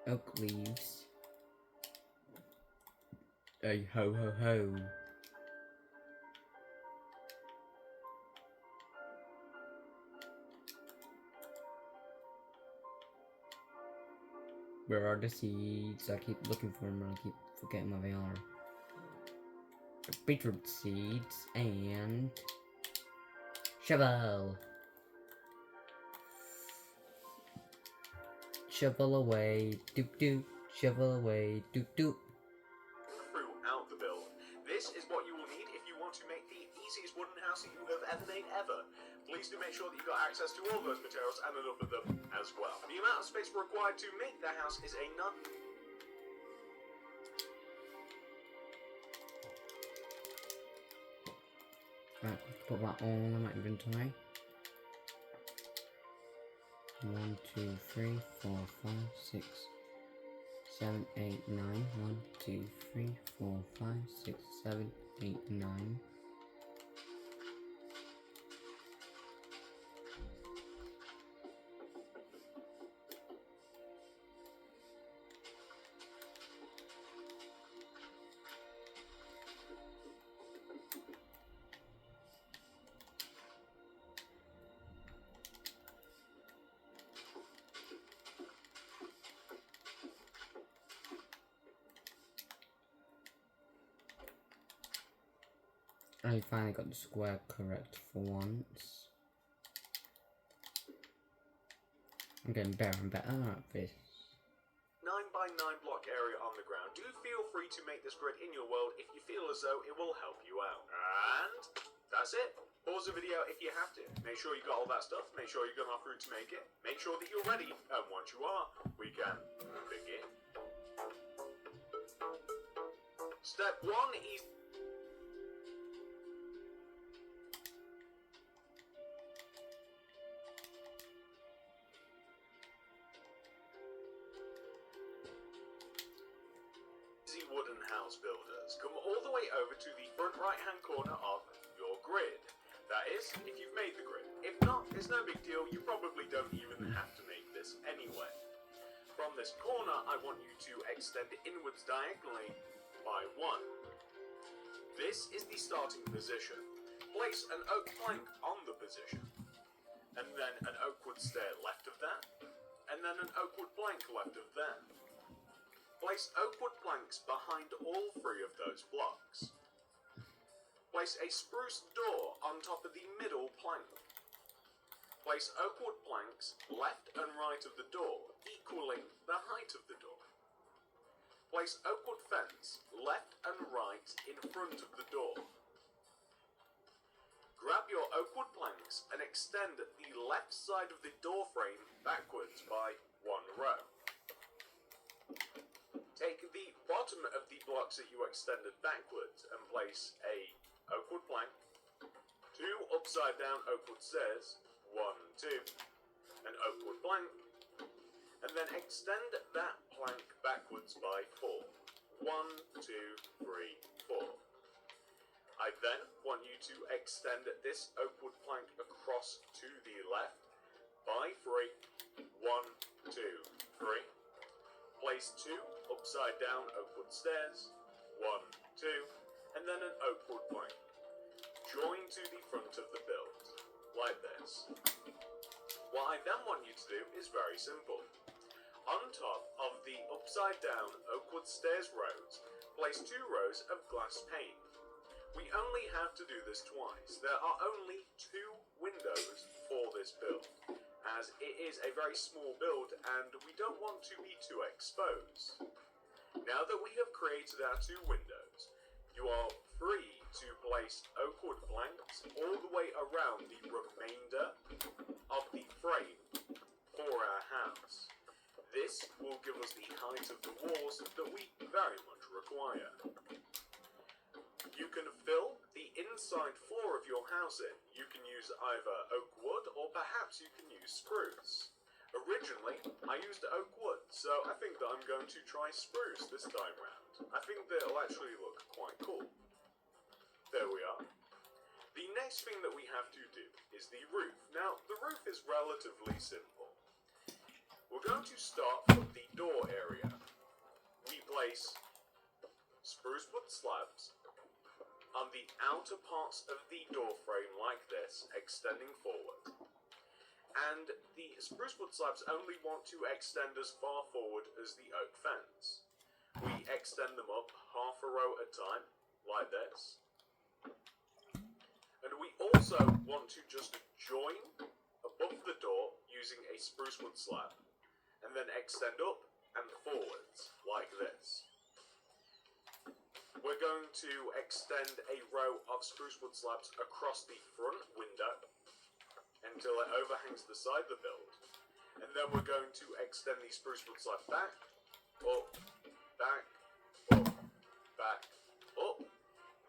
oak leaves, a ho ho ho. Where are the seeds? I keep looking for them, but I keep forgetting where they are. Beetroot seeds and shovel. Shovel away, doop doop. Shovel away, doop doop. Throughout the build. This is what you will need if you want to make the easiest wooden house that you have ever made ever. Please do make sure that you've got access to all those materials and enough of them as well. The amount of space required to make the house is a none. Right, put that all in my inventory. 1, 2, 3, 4, 5, 6, 7, 8, 9. 1, 2, 3, 4, 5, 6, 7, 8, 9. I finally got the square correct for once. I'm getting better and better at this. 9x9 block area on the ground. Do feel free to make this grid in your world if you feel as though it will help you out. And that's it. Pause the video if you have to. Make sure you got all that stuff. Make sure you're going through to make it. Make sure that you're ready. And once you are, we can begin. Step 1 is wooden house builders. Come all the way over to the front right hand corner of your grid. That is, if you've made the grid. If not, it's no big deal. You probably don't even have to make this anyway. From this corner, I want you to extend it inwards diagonally by 1. This is the starting position. Place an oak plank on the position, and then an oak wood stair left of that, and then an oak wood plank left of that. Place oak wood planks behind all 3 of those blocks. Place a spruce door on top of the middle plank. Place oak wood planks left and right of the door, equaling the height of the door. Place oak wood fence left and right in front of the door. Grab your oak wood planks and extend the left side of the door frame backwards by 1 row. Take the bottom of the blocks that you extended backwards and place a oak wood plank, 2 upside down oak wood stairs, 1, 2, an oak wood plank, and then extend that plank backwards by 4. 1, 2, 3, 4. I then want you to extend this oak wood plank across to the left by 3. 1, 2, 3. Place 2 upside down oak wood stairs, 1, 2, and then an oak wood plank. Join to the front of the build, like this. What I then want you to do is very simple. On top of the upside down oak wood stairs rows, place 2 rows of glass pane. We only have to do this twice. There are only 2 windows for this build, as it is a very small build and we don't want to be too exposed. Now that we have created our 2 windows, you are free to place oak wood planks all the way around the remainder of the frame for our house. This will give us the height of the walls that we very much require. You can fill the inside floor of your house in. You can use either oak wood or perhaps you can use spruce. Originally, I used oak wood, so I think that I'm going to try spruce this time round. I think that it'll actually look quite cool. There we are. The next thing that we have to do is the roof. Now, the roof is relatively simple. We're going to start from the door area. We place spruce wood slabs on the outer parts of the door frame like this, extending forward. And the spruce wood slabs only want to extend as far forward as the oak fence. We extend them up half a row at a time, like this. And we also want to just join above the door using a spruce wood slab, and then extend up and forwards, like this. We're going to extend a row of spruce wood slabs across the front window until it overhangs the side of the build. And then we're going to extend the spruce wood slab back, up, back, up, back, up.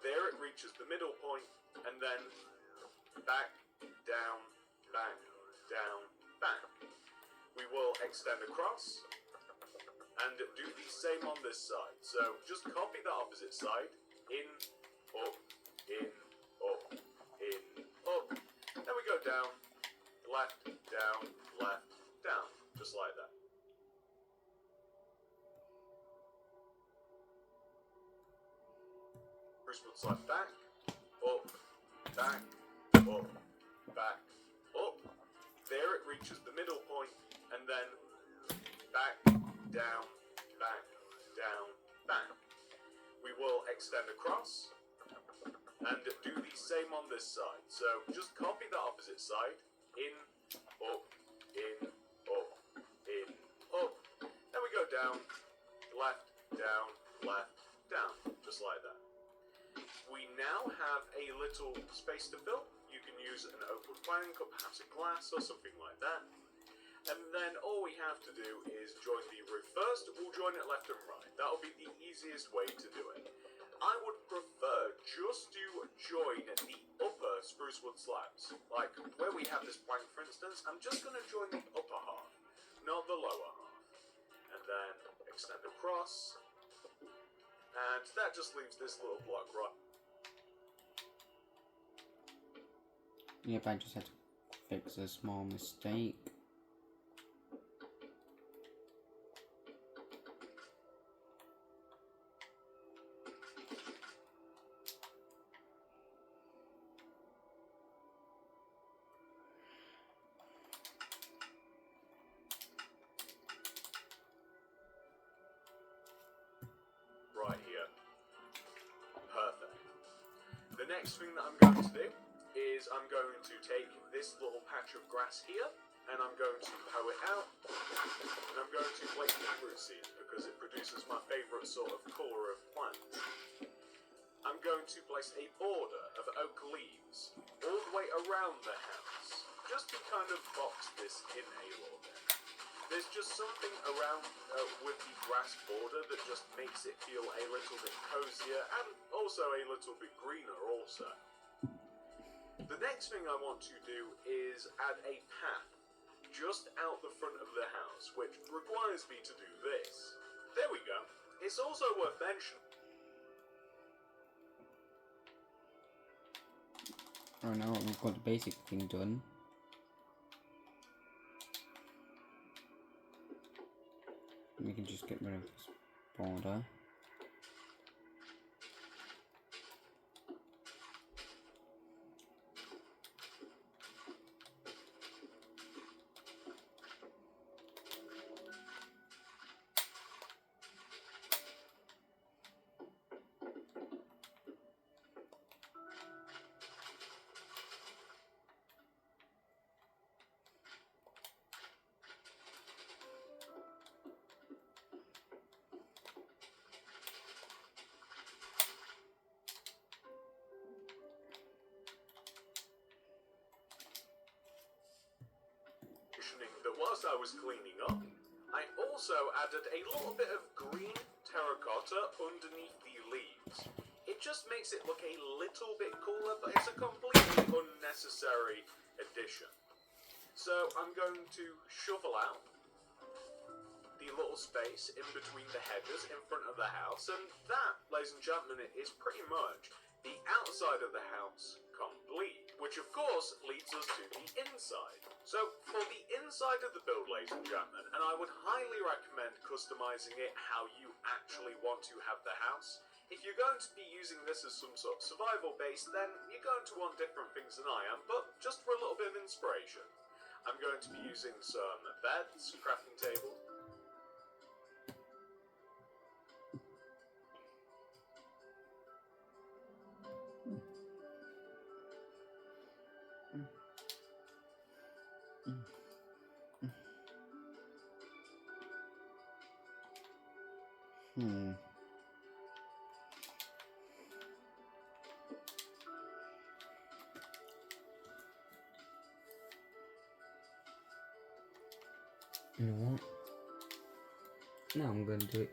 There it reaches the middle point, and then back, down, back, down, back. We will extend across and do the same on this side. So just copy the opposite side. In, up, in, up, in, up. Then we go down, left, down, just like that. Spruce wood slab back, up, back, up, back, up. There it reaches the middle point, and then back, down, back, down, back. We will extend across, And do the same on this side. So just copy the opposite side. In, up, in, up, in, up. Then we go down, left, down, just like that. We now have a little space to fill. You can use an open plank or perhaps a glass or something like that. And then all we have to do is join the roof first. We'll join it left and right. That'll be the easiest way to do it. I would prefer just to join the upper spruce wood slabs. Like where we have this plank, for instance, I'm just going to join the upper half, not the lower half. And then extend across. And that just leaves this little block right. Yep, I just had to fix a small mistake. Right here. Perfect. The next thing that I'm going to do is I'm going to take this little patch of grass here and I'm going to hoe it out and I'm going to place beetroot seed because it produces my favourite sort of colour of plants. I'm going to place a border of oak leaves all the way around the house just to kind of box this in a little bit. There's just something around with the grass border that just makes it feel a little bit cozier and also a little bit greener also. The next thing I want to do is add a path just out the front of the house, which requires me to do this. There we go. It's also worth mentioning. Oh no, we've got the basic thing done. We can just get rid of this border. That whilst I was cleaning up, I also added a little bit of green terracotta underneath the leaves. It just makes it look a little bit cooler, but it's a completely unnecessary addition. So I'm going to shovel out the little space in between the hedges in front of the house, and that, ladies and gentlemen, is pretty much the outside of the house complete, which of course leads us to the inside. So for the inside of the build, ladies and gentlemen, and I would highly recommend customizing it how you actually want to have the house. If you're going to be using this as some sort of survival base, then you're going to want different things than I am, but just for a little bit of inspiration. I'm going to be using some beds, crafting tables, You know what? Now I'm going to do it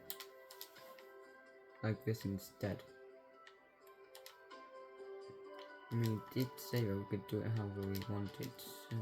like this instead. I mean, it did say that we could do it however we wanted, so...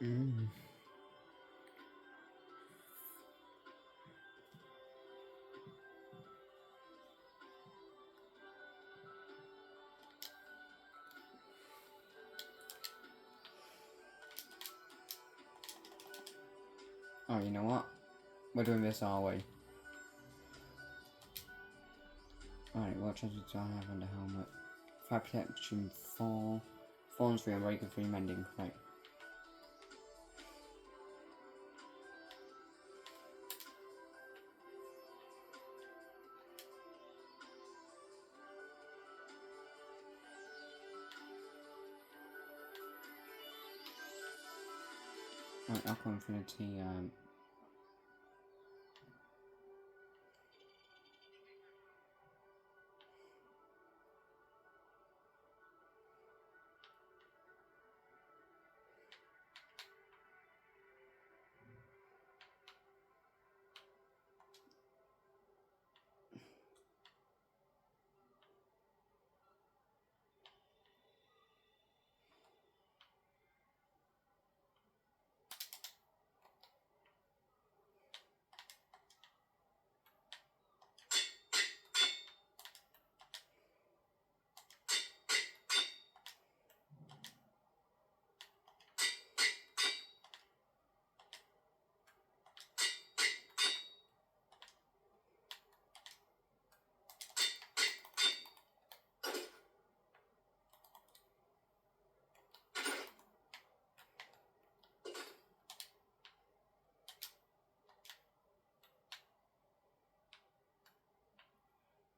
Mm. Oh, you know what? We're doing this our way. Alright, what chances do I have on the helmet? Fire protection 4, Thorns 3 and Breaker 3 mending, right. Right, Aqua Infinity,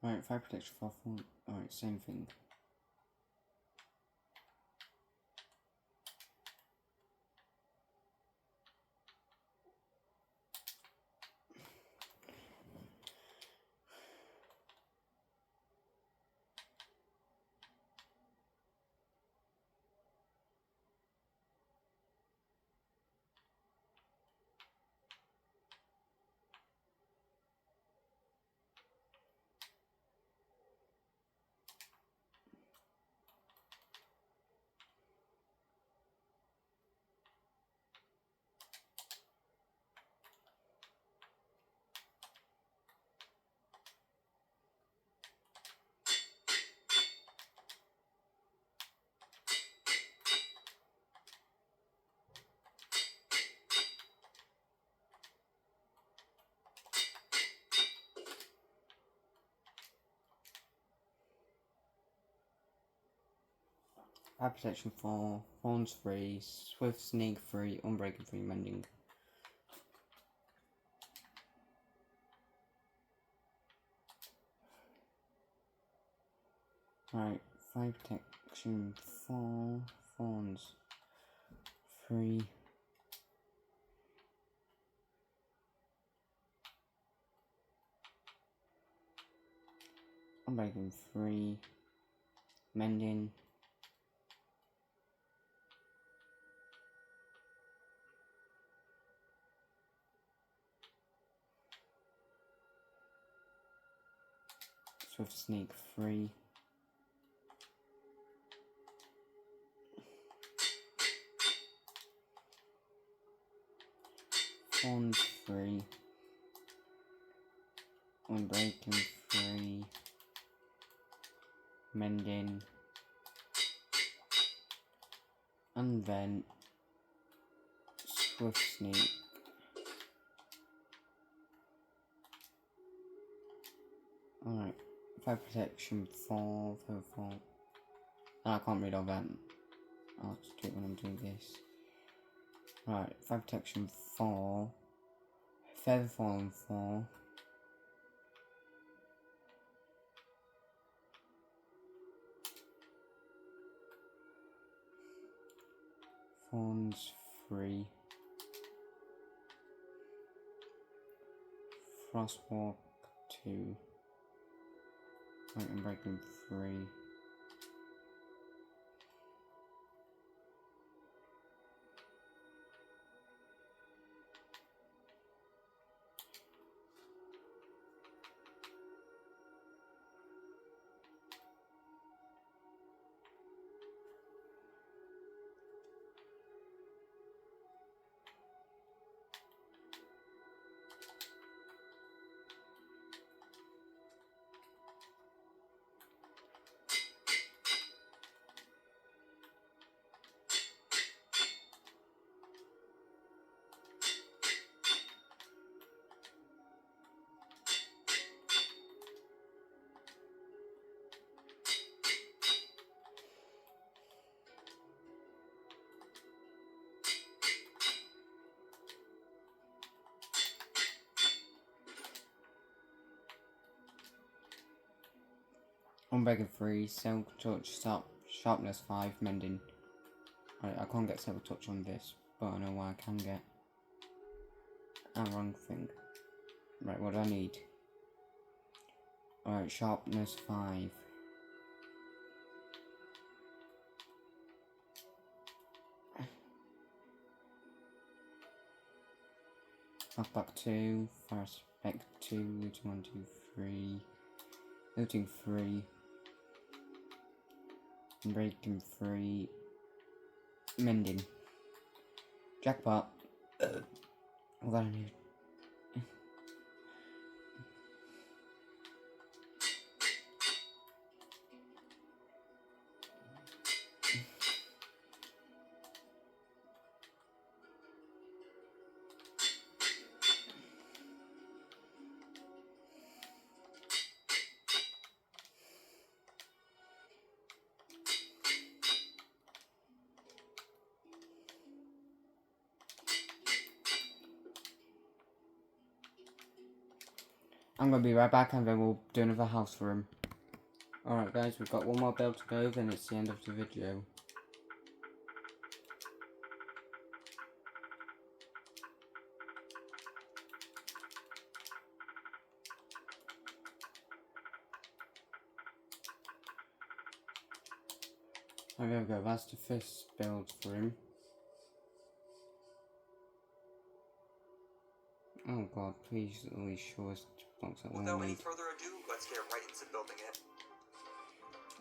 right, Fire protection 4, alright, same thing. Fire protection 4, Thorns 3, Swift Sneak 3, Unbreaking 3 mending. Right, Fire protection 4, Thorns 3. Unbreaking 3, mending. Swift Sneak 3. Thorns 3. Unbreaking 3. Mending. And then Swift Sneak. Alright, Fire protection 4, 4. I can't read all that. I'll just do it when I'm doing this. Right, Fire protection 4, Feather Fallen 4, Thorns 3, Frostwalk 2, right, and Breaking 3. Unbreaking 3, Silk Touch, Sharpness 5, Mending. Right, I can't get Silk Touch on this, but I know what I can get. Wrong thing. Right, what do I need? Alright, Sharpness 5. Knockback 2, Fire Spec 2, Looting 1, 2, 3. Looting 3. Breaking 3. Mending. Jackpot. What do I need? I'm gonna be right back and then we'll do another house for him. Alright guys, we've got one more build to go, then it's the end of the video. Oh, there we go, that's the first build for him. Oh god, please at least show us the blocks that we'll need. Without any further ado, let's get right into building it.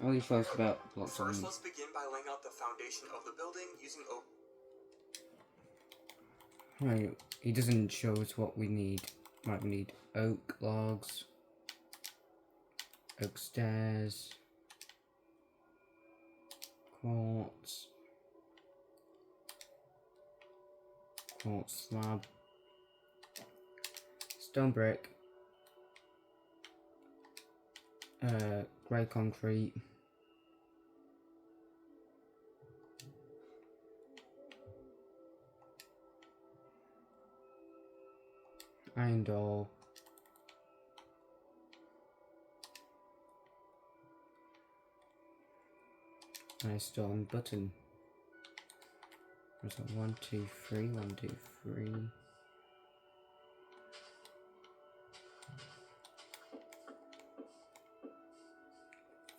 At least show us about blocks that we First, need. let's begin by laying out the foundation of the building using oak. Right, he doesn't show us what we need. Right, we need oak logs, oak stairs, quartz slab, stone brick, grey concrete, iron door, and a stone button. So 1, 2, 3, 1, 2, 3.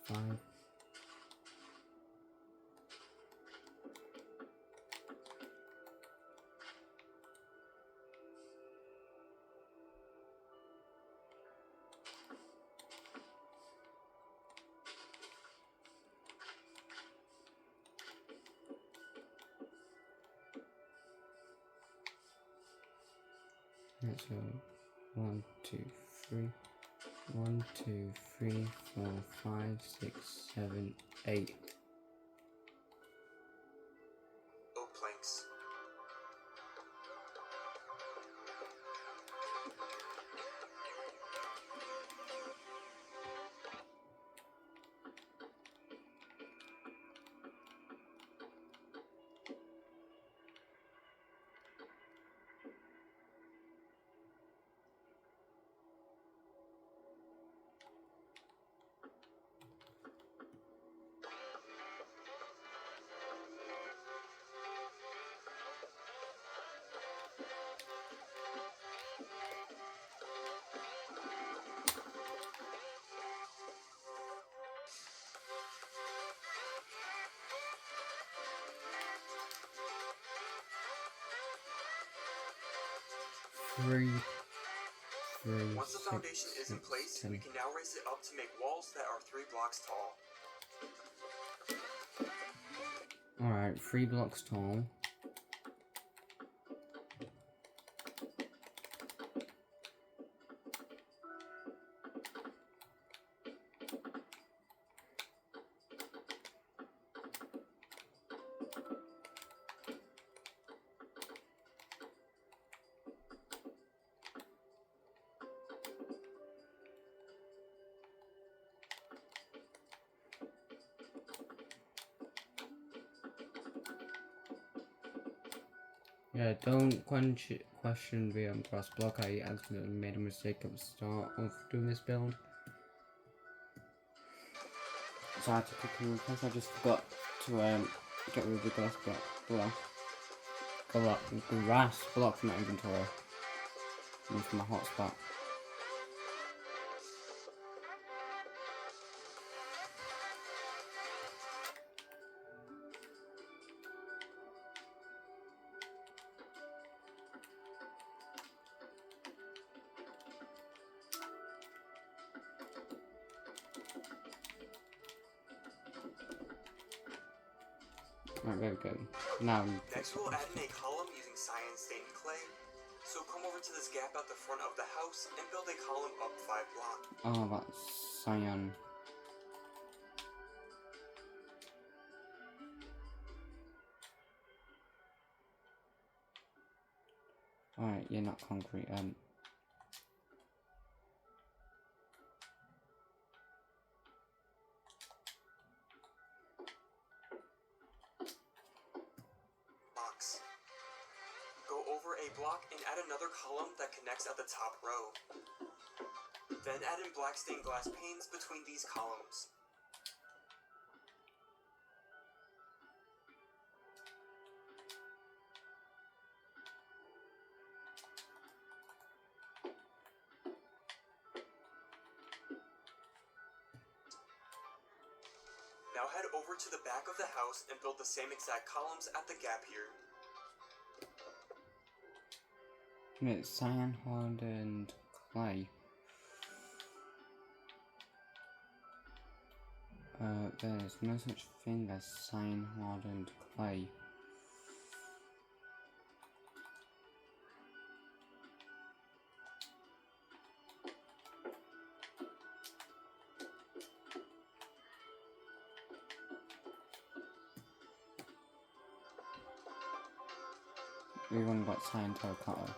Five. So 1, 2, 3. 1, 2, 3, 4, 5, 6, 7, 8. Oak planks. Three, Once the foundation is in place, 10. we can now raise it up to make walls that are 3 blocks tall. Alright, 3 blocks tall. Yeah, don't question the cross block. I accidentally made a mistake at the start of doing this build. decided to cook in place. I just forgot to get rid of the grass block from my inventory. Use my hotspot. Right, there we go. Now, Next we'll add in a column using cyan stained clay. So come over to this gap at the front of the house and build a column up 5 blocks. oh, that's cyan. Alright, yeah, not concrete. Box. Go over a block and add another column that connects at the top row. Then add in black stained glass panes between these columns. Now head over to the back of the house and build the same exact columns at the gap here. It's cyan hardened clay. There's no such thing as cyan hardened clay. We only got cyan terracotta.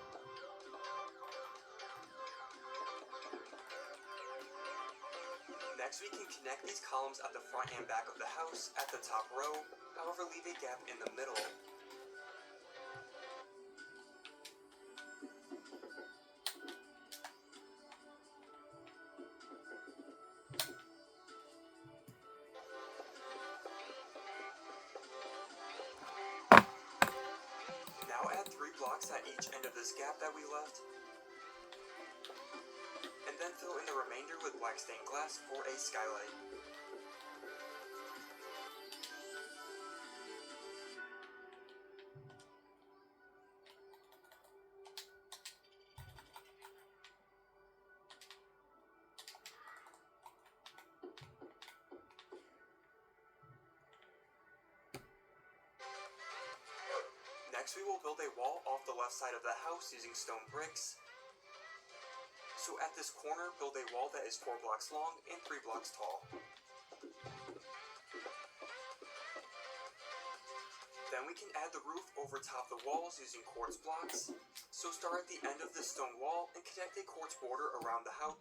Next we can connect these columns at the front and back of the house at the top row, however leave a gap in the middle. Now add 3 blocks at each end of this gap that we left, and then fill in the remainder with black stained glass for a skylight. Next we will build a wall off the left side of the house using stone bricks. So at this corner, build a wall that is 4 blocks long and 3 blocks tall. Then we can add the roof over top the walls using quartz blocks. So start at the end of this stone wall and connect a quartz border around the house.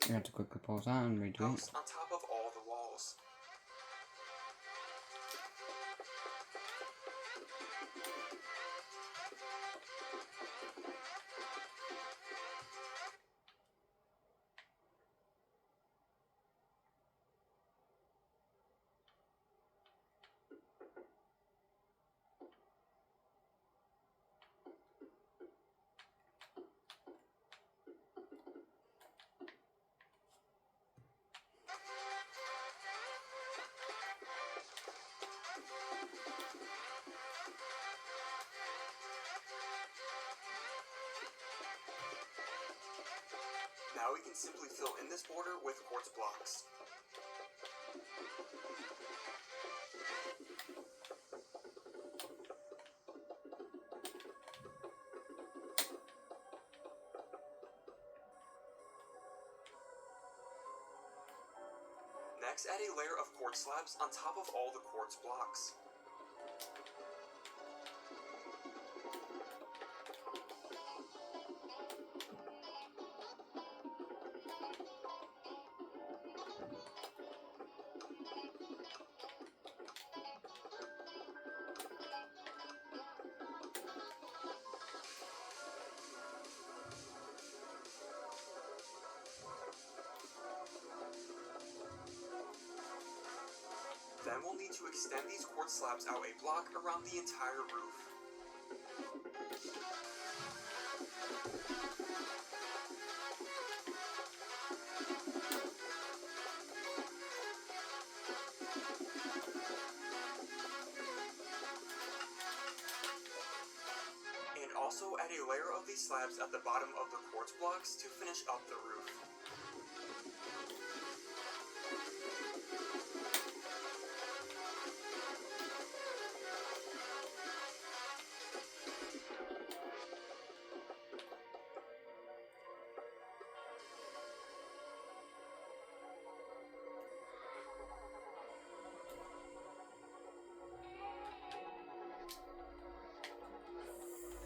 We have to quickly pause that and redo House it. on top of all the walls. Now we can simply fill in this border with quartz blocks. Next, add a layer of quartz slabs on top of all the quartz blocks. Then we'll need to extend these quartz slabs out a block around the entire roof. And also add a layer of these slabs at the bottom of the quartz blocks to finish up the roof.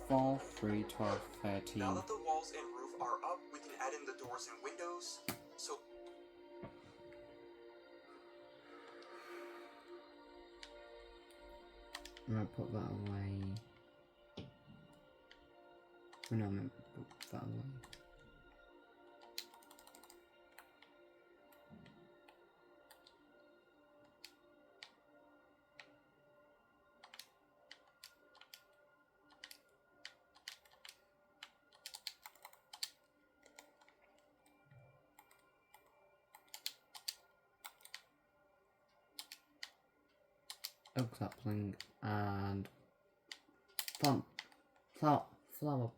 Four, 3, 12, 13. Now that the walls and roof are up, we can add in the doors and windows. So I'm gonna put that away. No, I'm gonna put that away. Oak sapling and flower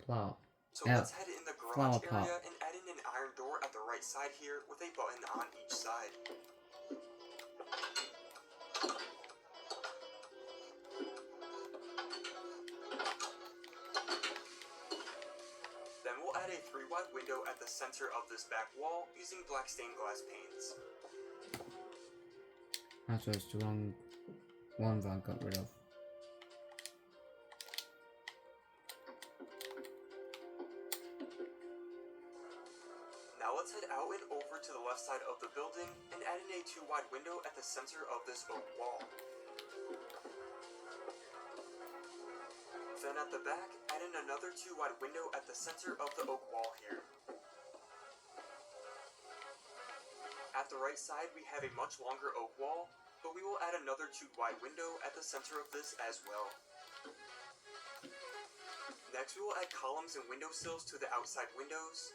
plot. So let's head in the flower garage pot. area and add in an iron door at the right side here with a button on each side. Then we'll add a 3-wide window at the center of this back wall using black stained glass panes. That's just the wrong one that I got rid of. Now let's head out and over to the left side of the building and add in a 2-wide window at the center of this oak wall. Then at the back, add in another 2-wide window at the center of the oak wall here. At the right side, we have a much longer oak wall, but we will add another 2-wide window at the center of this as well. Next, we will add columns and windowsills to the outside windows.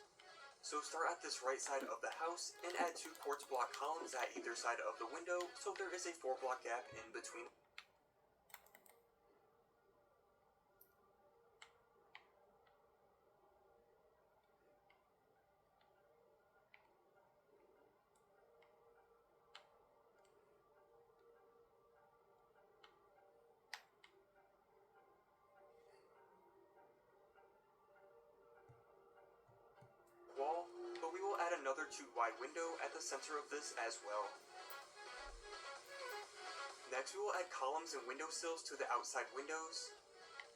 So start at this right side of the house and add 2 quartz block columns at either side of the window so there is a 4-block gap in between. Wall, but we will add another 2-wide window at the center of this as well. Next, we will add columns and windowsills to the outside windows.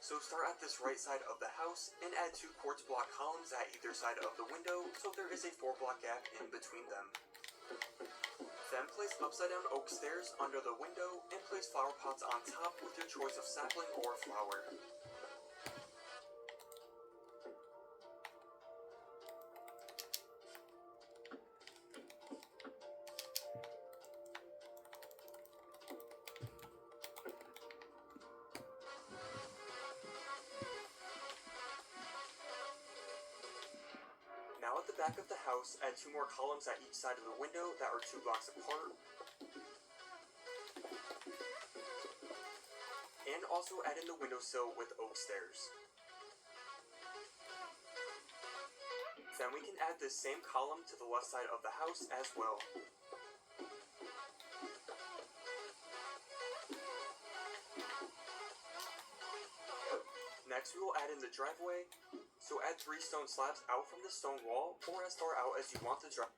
So start at this right side of the house and add 2 quartz block columns at either side of the window so there is a 4-block gap in between them. Then place upside down oak stairs under the window and place flower pots on top with your choice of sapling or flower. Now at the back of the house, add 2 more columns at each side of the window that are 2 blocks apart. And also add in the windowsill with oak stairs. Then we can add this same column to the left side of the house as well. Next we will add in the driveway, so add 3 stone slabs out from the stone wall or as far out as you want the driveway.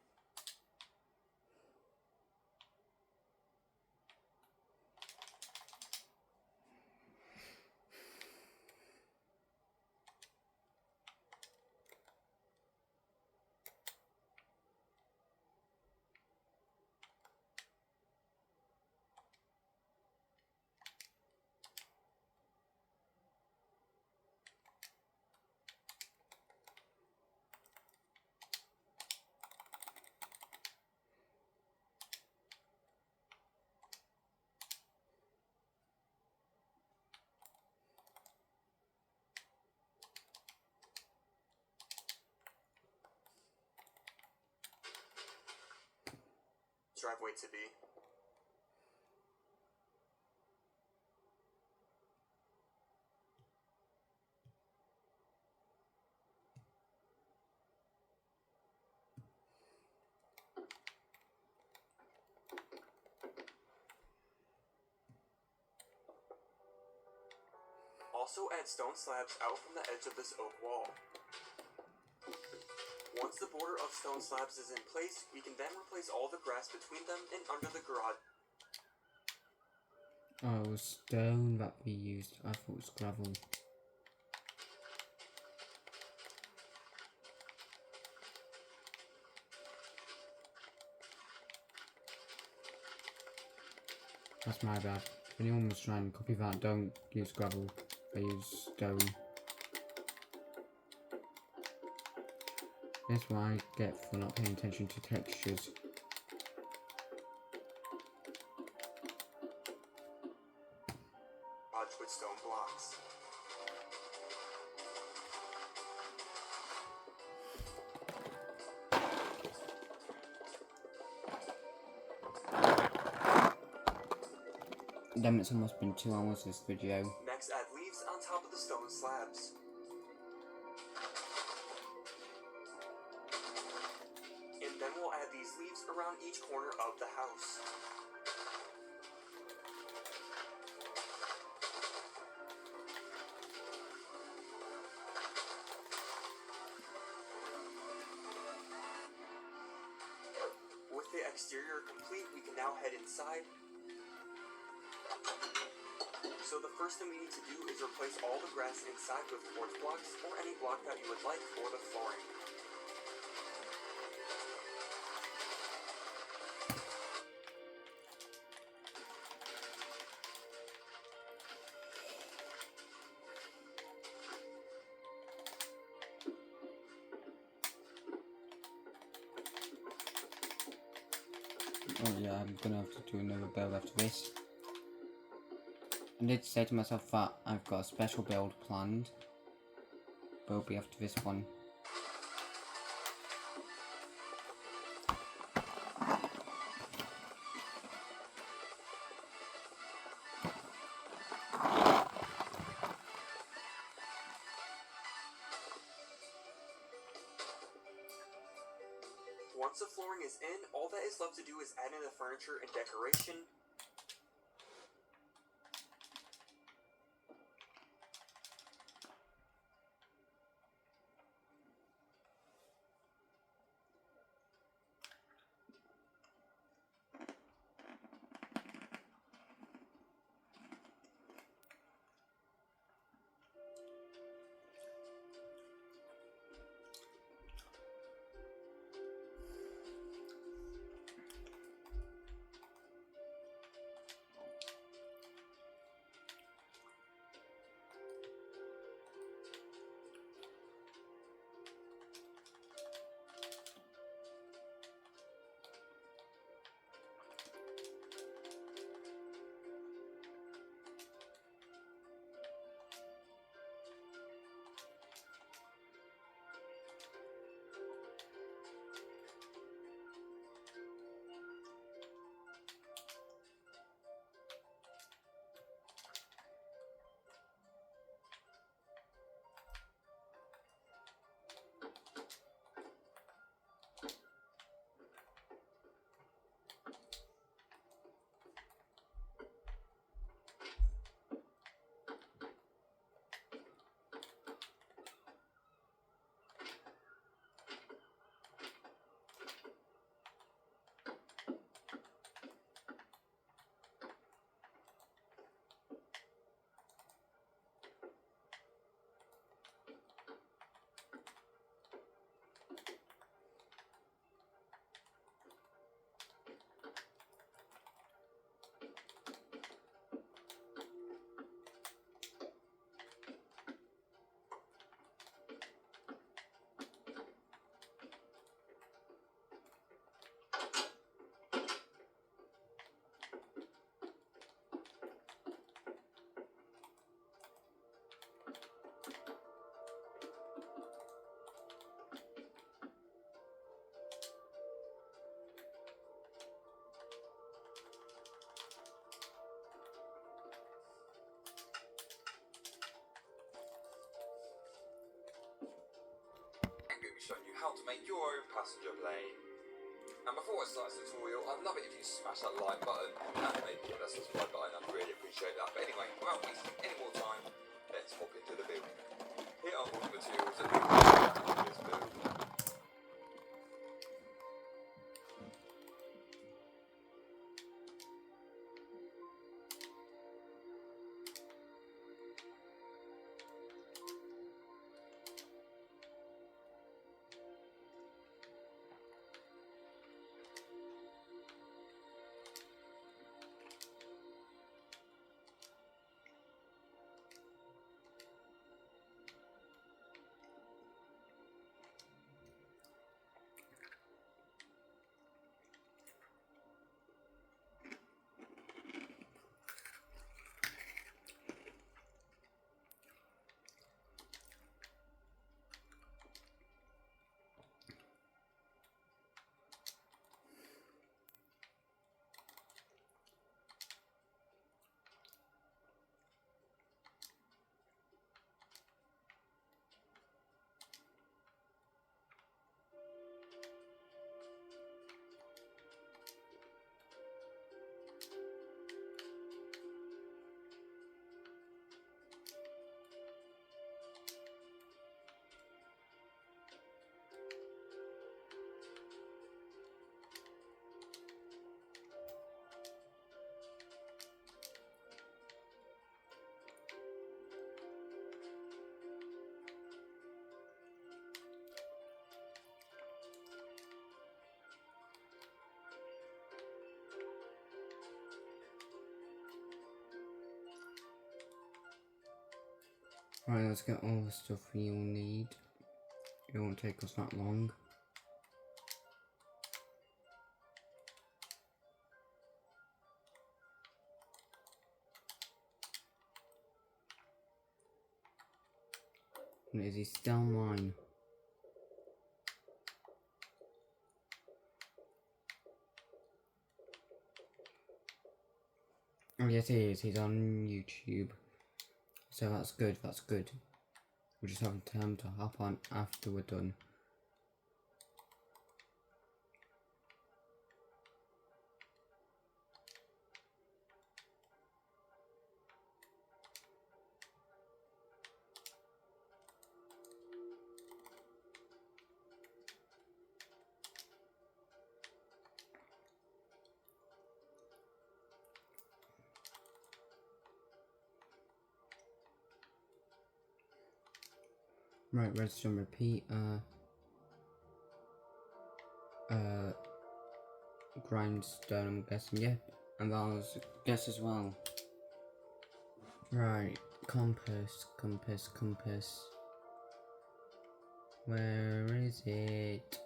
driveway to be. Also add stone slabs out from the edge of this oak wall. Once the border of stone slabs is in place, we can then replace all the grass between them and under the garage. Oh, it was stone that we used. I thought it was gravel. That's my bad. If anyone was trying to copy that, don't use gravel. They use stone. That's what I get for not paying attention to textures. With stone blocks. Damn, it's almost been 2 hours this video. Next, add leaves on top of the stone slabs. And then we'll add these leaves around each corner of the house. With the exterior complete, we can now head inside. So the first thing we need to do is replace all the grass inside with quartz blocks or any block that you would like for the flooring. Oh yeah, I'm gonna have to do another build after this. I did say to myself that I've got a special build planned, but it'll be after this one. Once the flooring is in, all that is left to do is add in the furniture and decoration. how to make your own passenger plane. And before I start this tutorial, I'd love it if you smash that like button and maybe hit that subscribe button. I'd really appreciate that. But anyway, without wasting any more time, let's hop into the build. Here are all the materials that we need for this build. Right, let's get all the stuff we will need. It won't take us that long. And is he still mine? Oh yes he is, he's on YouTube. So that's good, that's good. We'll just have time to hop on after we're done. Right, redstone repeater. Grindstone, I'm guessing, yep. And that was guess as well. Right, compass. Where is it?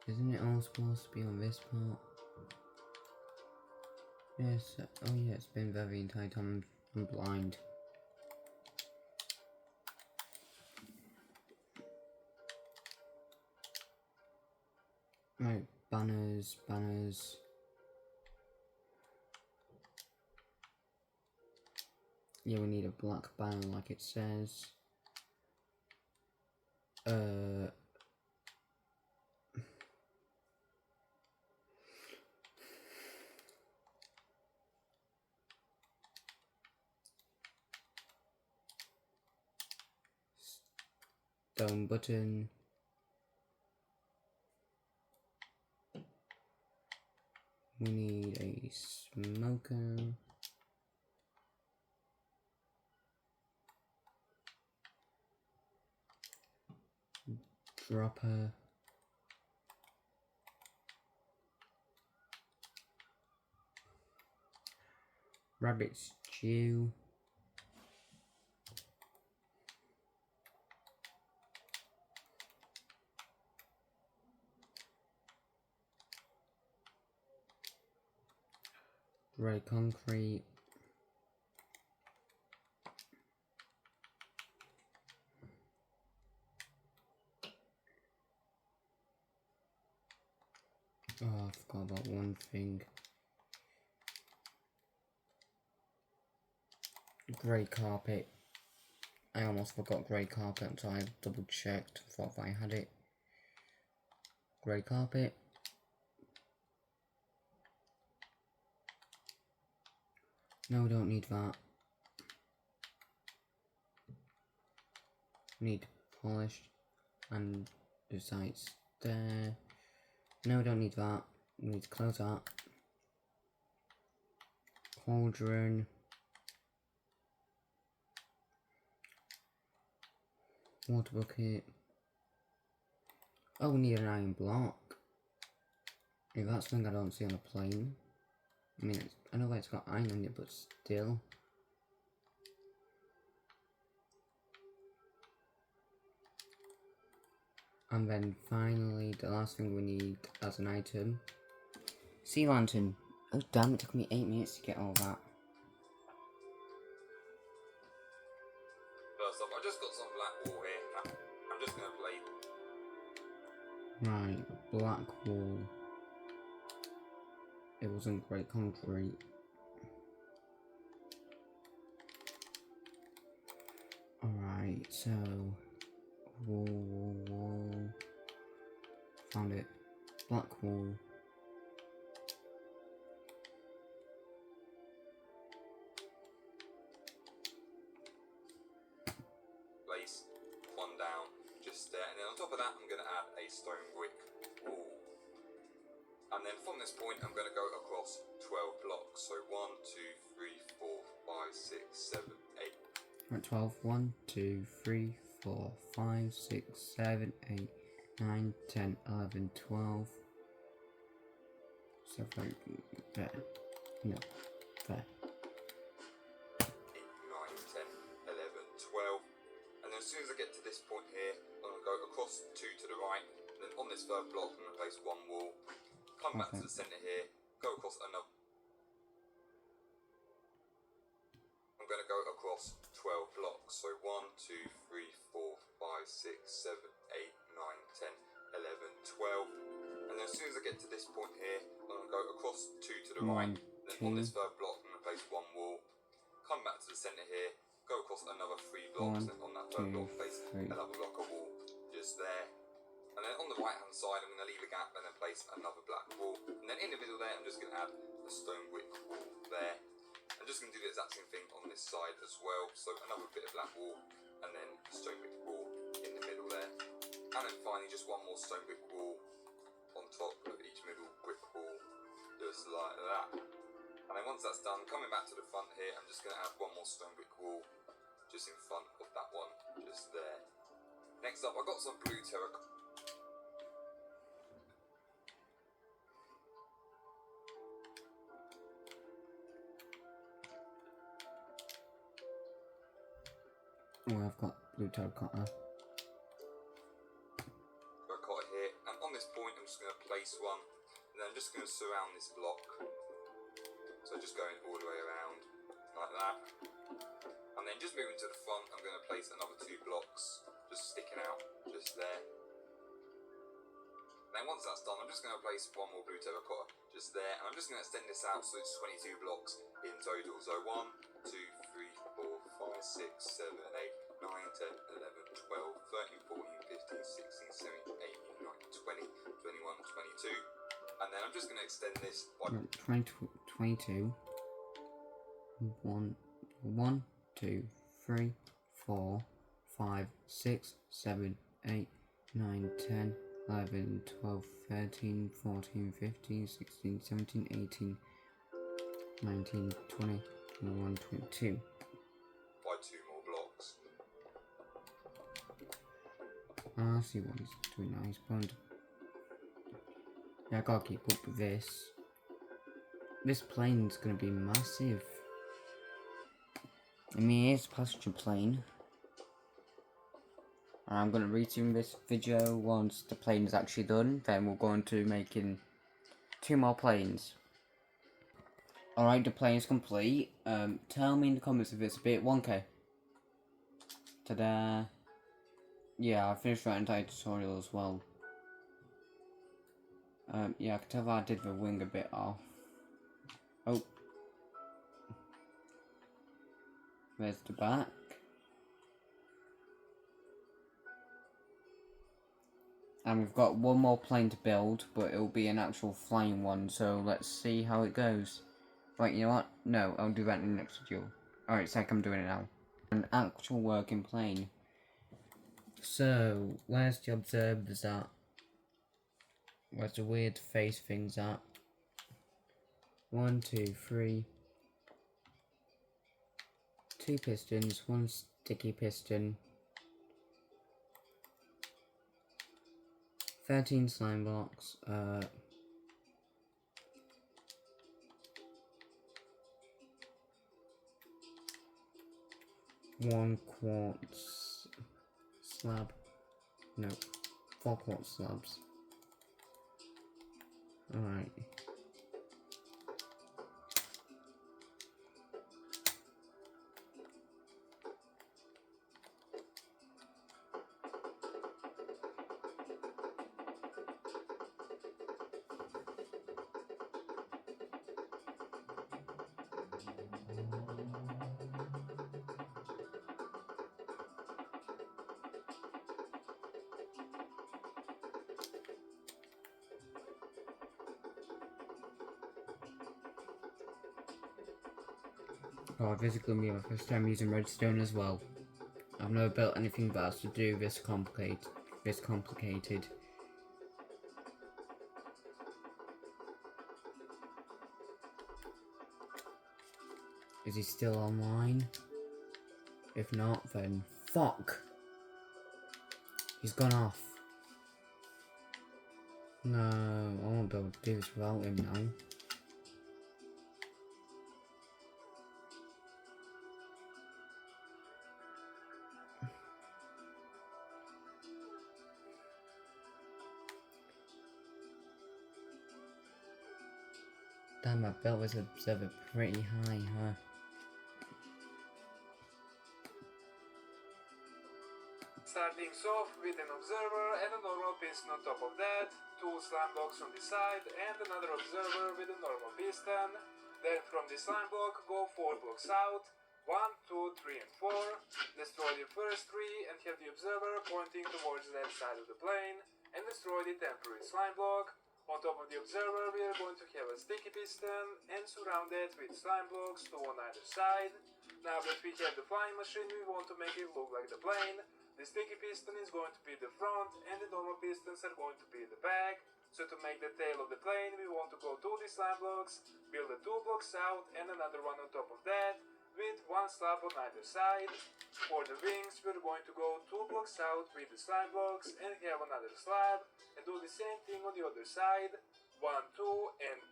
Isn't it all supposed to be on this part? Yes, oh yeah, it's been very entire time I'm blind. Right, banners. Yeah, we need a black banner like it says. Stone button. We need a smoker. Dropper. Rabbit stew. Grey concrete. Oh, I forgot about one thing. Grey carpet. I almost forgot grey carpet until I double checked, thought if I had it. Grey carpet. No, we don't need that. Need polished and the sides there. No, we don't need that. We need to close that. Cauldron. Water bucket. Oh, we need an iron block. Yeah, that's something I don't see on a plane. I mean, I know that it's got iron on it, but still. And then finally, the last thing we need as an item. Sea lantern. Oh damn, it took me 8 minutes to get all that. First off, I just got some black wool here. I'm just going to play. Right, black wool. It wasn't great concrete. Alright, so wool. Found it. Black wool. Place one down, just there, and then on top of that I'm going to add a stone brick wall. And then from this point I'm going to go across 12 blocks, so 1, 2, 3, 4, 5, 6, 7, 8. Right, 12. 1, 2, 3, 4, 5, 6, 7, 8, 9, 10, 11, 12. So there. No, there. 8, 9, 10, 11, 12. And then as soon as I get to this point here, I'm going to go across 2 to the right. And then on this third block, I'm going to place one wall. Come back to the centre here, go across another. I'm going to go across 12 blocks. So 1, 2, 3, 4, 5, 6, 7, 8, 9, 10, 11, 12. And then as soon as I get to this point here, I'm going to go across 2 to the right. Then on this third block, I'm going to place one wall. Come back to the centre here, go across another 3 blocks, and on that third block, place another block of wall, just there. And then on the right hand side, I'm going to leave a gap and then place another black wall. And then in the middle there, I'm just going to add a stone brick wall there. I'm just going to do the exact same thing on this side as well. So another bit of black wall, and then a stone brick wall in the middle there. And then finally, just one more stone brick wall on top of each middle brick wall, just like that. And then once that's done, coming back to the front here, I'm just going to add one more stone brick wall just in front of that one, just there. Next up, I've got some blue terracotta. Oh, I've got blue terracotta. Terracotta here, and on this point, I'm just going to place one, and then I'm just going to surround this block. So just going all the way around, like that. And then just moving to the front, I'm going to place another 2 blocks, just sticking out, just there. Then once that's done, I'm just going to place one more blue terracotta, just there. And I'm just going to extend this out, so it's 22 blocks in total. So 1, 2, 3, 4, 5, 6, 7, 8, 9, 10, 11, 12, 13, 14, 15, 16, 17, 18, 19, 20, 21, 22. And then I'm just going to extend this by 22. 1, 2, 3, 4, 5, 6, 7, 8, 9, 10, 11, 12, 13, 14, 15, 16, 17, 18, 19, 20, 21, 22. by 2 more blocks. I see what he's doing now. He's going to... Yeah, I gotta keep up with this. This plane's gonna be massive. I mean, it's a passenger plane. And I'm gonna resume this video once the plane is actually done. Then we'll go into making 2 more planes. Alright, the plane is complete. Tell me in the comments if it's a bit wonky. Ta-da! Yeah, I finished that entire tutorial as well. Yeah, I can tell that I did the wing a bit off. Oh. There's the back. And we've got one more plane to build, but it'll be an actual flying one, so let's see how it goes. Right, you know what? No, I'll do that in the next video. Alright, it's like I'm doing it now. An actual working plane. So, where's the observers at? Where's the weird face things at? 1, 2, 3. 2 pistons, 1 sticky piston. 13 slime blocks, 1 quartz slab. No, 4 quartz slabs. Alright. Oh, this is gonna be my first time using redstone as well. I've never built anything that has to do this complicated. Is he still online? If not, then fuck! He's gone off. No, I won't be able to do this without him now. Damn, I built this observer pretty high, huh? Starting off with an observer and a normal piston on top of that, 2 slime blocks on the side and another observer with a normal piston. Then from the slime block go 4 blocks out, 1, 2, 3 and 4. Destroy the first 3 and have the observer pointing towards that side of the plane and destroy the temporary slime block. On top of the observer we are going to have a sticky piston and surround it with slime blocks, 2 on either side. Now that we have the flying machine, we want to make it look like the plane. The sticky piston is going to be the front and the normal pistons are going to be the back. So to make the tail of the plane, we want to go to the slime blocks, build the 2 blocks out and another one on top of that, with 1 slab on either side. For the wings, we're going to go 2 blocks out with the slime blocks and have another slab, and do the same thing on the other side, 1, 2 and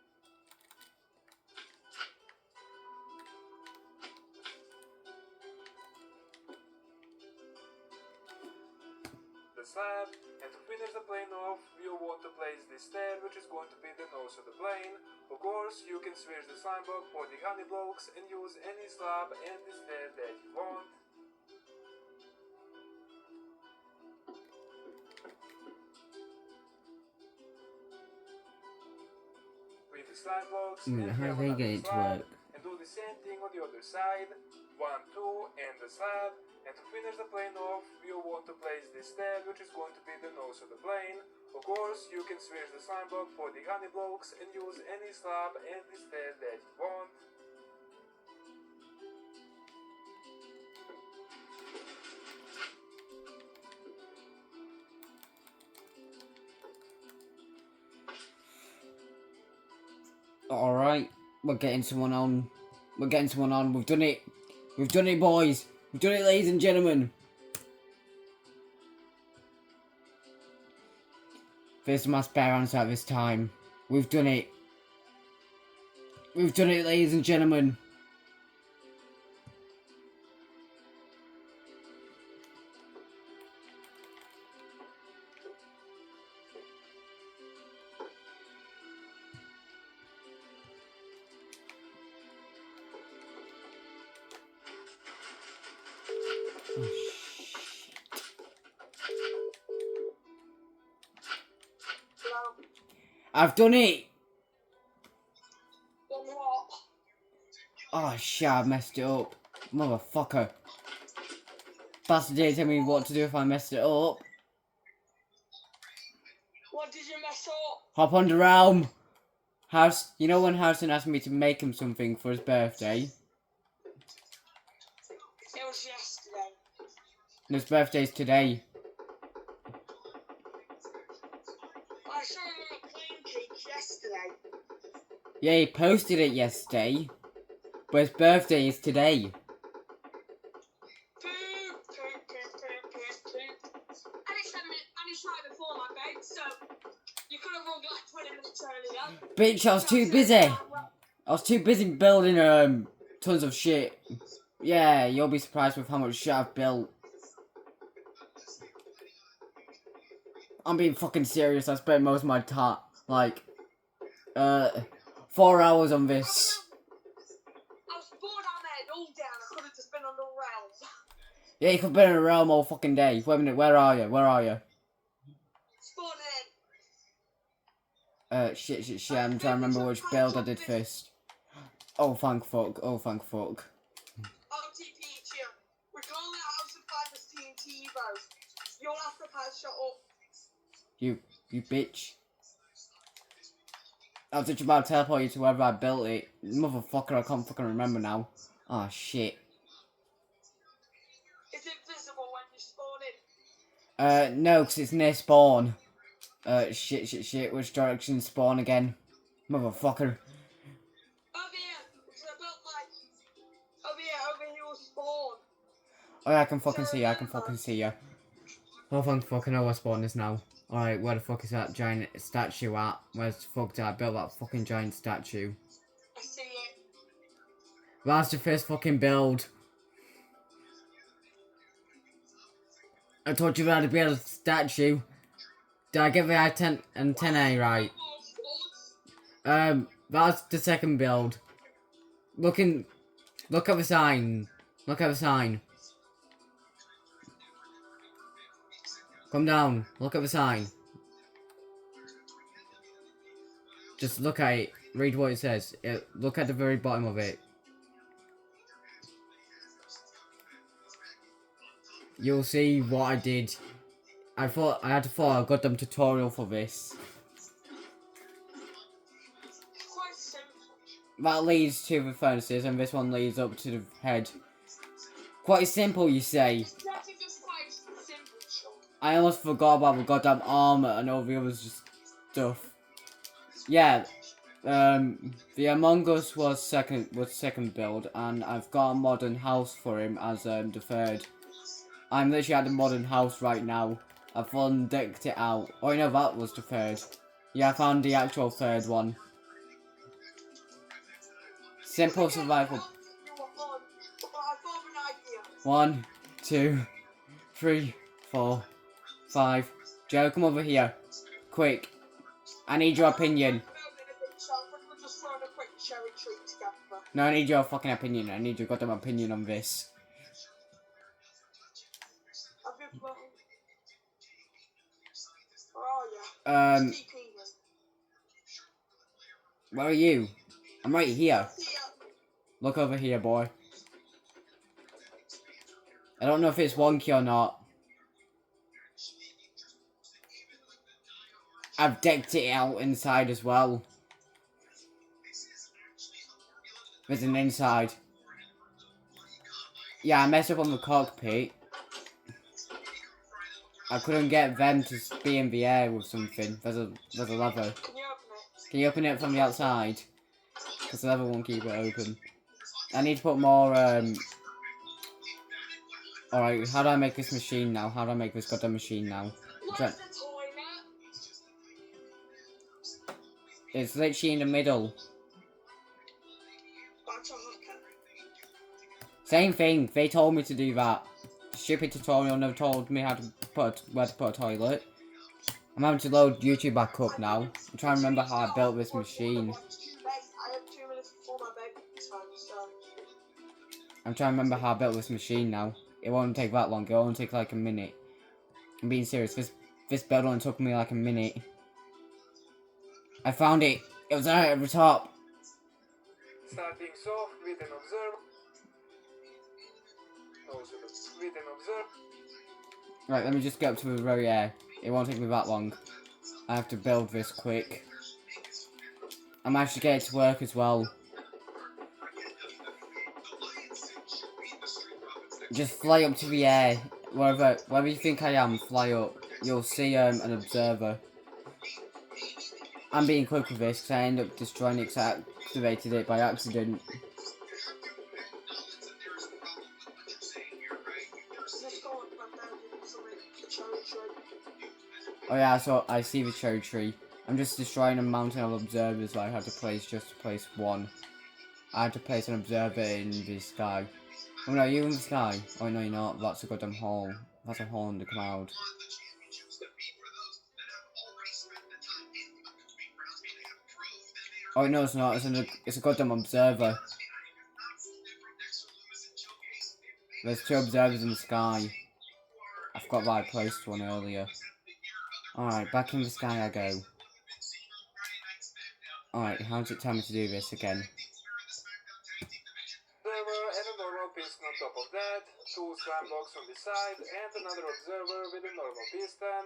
slab. And to finish the plane off, you want to place the stair, which is going to be the nose of the plane. Of course, you can switch the slime block for the honey blocks and use any slab and the stair that you want. With the slime blocks and How have are they another getting it to slab, work? and do the same thing on the other side, 1, 2 and the slab. And to finish the plane off, you want to place the stair, which is going to be the nose of the plane. Of course, you can switch the slime block for the honey blocks and use any slab and the stair that you want. Alright, we're getting someone on. We're getting someone on. We've done it. We've done it, boys. We've done it, ladies and gentlemen. This is my spare answer at this time. We've done it. We've done it, ladies and gentlemen. I've done it! Oh shit, I messed it up. Motherfucker. Bastard didn't tell me what to do if I messed it up. What did you mess up? Hop on the realm. House, you know when Harrison asked me to make him something for his birthday? It was yesterday. And his birthday's today. I saw him on a plane cake yesterday. Yeah, he posted it yesterday. But his birthday is today. And it's right before my bed, so you could have run like 20 minutes earlier. Bitch, I was too busy. I was too busy building tons of shit. Yeah, you'll be surprised with how much shit I've built. I'm being fucking serious. I spent most of my time, like, 4 hours on this. I was bored on there all down. I could have just been on the realm. Yeah, you could have been in a realm all fucking day. Wait a minute, where are you? Where are you? Spawn in. Shit. I'm trying to remember which build I did first. Oh, thank fuck. Oh, thank fuck. OTP chill. We're calling it House of Fibers TNT, bro. You'll have to pass shut up. You bitch. I was just about to teleport you to wherever I built it. Motherfucker, I can't fucking remember now. Oh, shit. Is it visible when you spawn in? No, because it's near spawn. Shit. Which direction spawn again? Motherfucker. Over here. Because I built like... Over here will spawn. Oh yeah, I can fucking see you. Oh, thank fuck, I know where spawn is now. Alright, where the fuck is that giant statue at? Where's the fuck did I build that fucking giant statue? I see it. That's the first fucking build. I told you how to build a statue. Did I get the antennae right? That's the second build. Look at the sign. Look at the sign. Come down. Look at the sign. Just look at it. Read what it says. Look at the very bottom of it. You'll see what I did. I had to follow a goddamn tutorial for this. It's quite simple. That leads to the furnaces, and this one leads up to the head. Quite simple, you say. It's actually just quite simple, Sean. I almost forgot about the goddamn armor and all the other stuff. Yeah, the Among Us was second build, and I've got a modern house for him as the third. I'm literally at the modern house right now. I've fun decked it out. Oh, no, that was the third. Yeah, I found the actual third one. Simple survival. 1, 2, 3, 4, 5. Joe, come over here. Quick. I need your opinion. No, I need your fucking opinion. I need your goddamn opinion on this. Where are you? I'm right here. Look over here, boy. I don't know if it's wonky or not. I've decked it out inside as well. There's an inside. Yeah, I messed up on the cockpit. I couldn't get them to be in the air with something. There's a lever. Can you open it from the outside? Because the lever won't keep it open. I need to put more, Alright, how do I make this machine now? How do I make this goddamn machine now? It's literally in the middle. Same thing, they told me to do that. Stupid tutorial never told me how to where to put a toilet. I'm having to load YouTube back up now. I'm trying to remember how I built this machine. I'm trying to remember how I built this machine now. It won't take that long, it'll only take like a minute. I'm being serious, this build only took me like a minute. I found it! It was right at the top! Starting off with an observer. Right, let me just get up to the very air. It won't take me that long. I have to build this quick. I managed to get it to work as well. Just fly up to the air. Wherever you think I am, fly up. You'll see an observer. I'm being quick with this because I end up destroying it because I activated it by accident. Oh yeah, so I see the cherry tree. I'm just destroying a mountain of observers that I had to place just to place one. I had to place an observer in the sky. Oh no, you in the sky? Oh no, you're not. That's a goddamn hole. That's a hole in the cloud. Oh no, it's not. It's a goddamn observer. There's 2 observers in the sky. I forgot that I placed one earlier. Alright, back in the sky I go. Alright, how does it tell me to do this again? Observer and a normal piston on top of that, 2 slime blocks on the side, and another observer with a normal piston.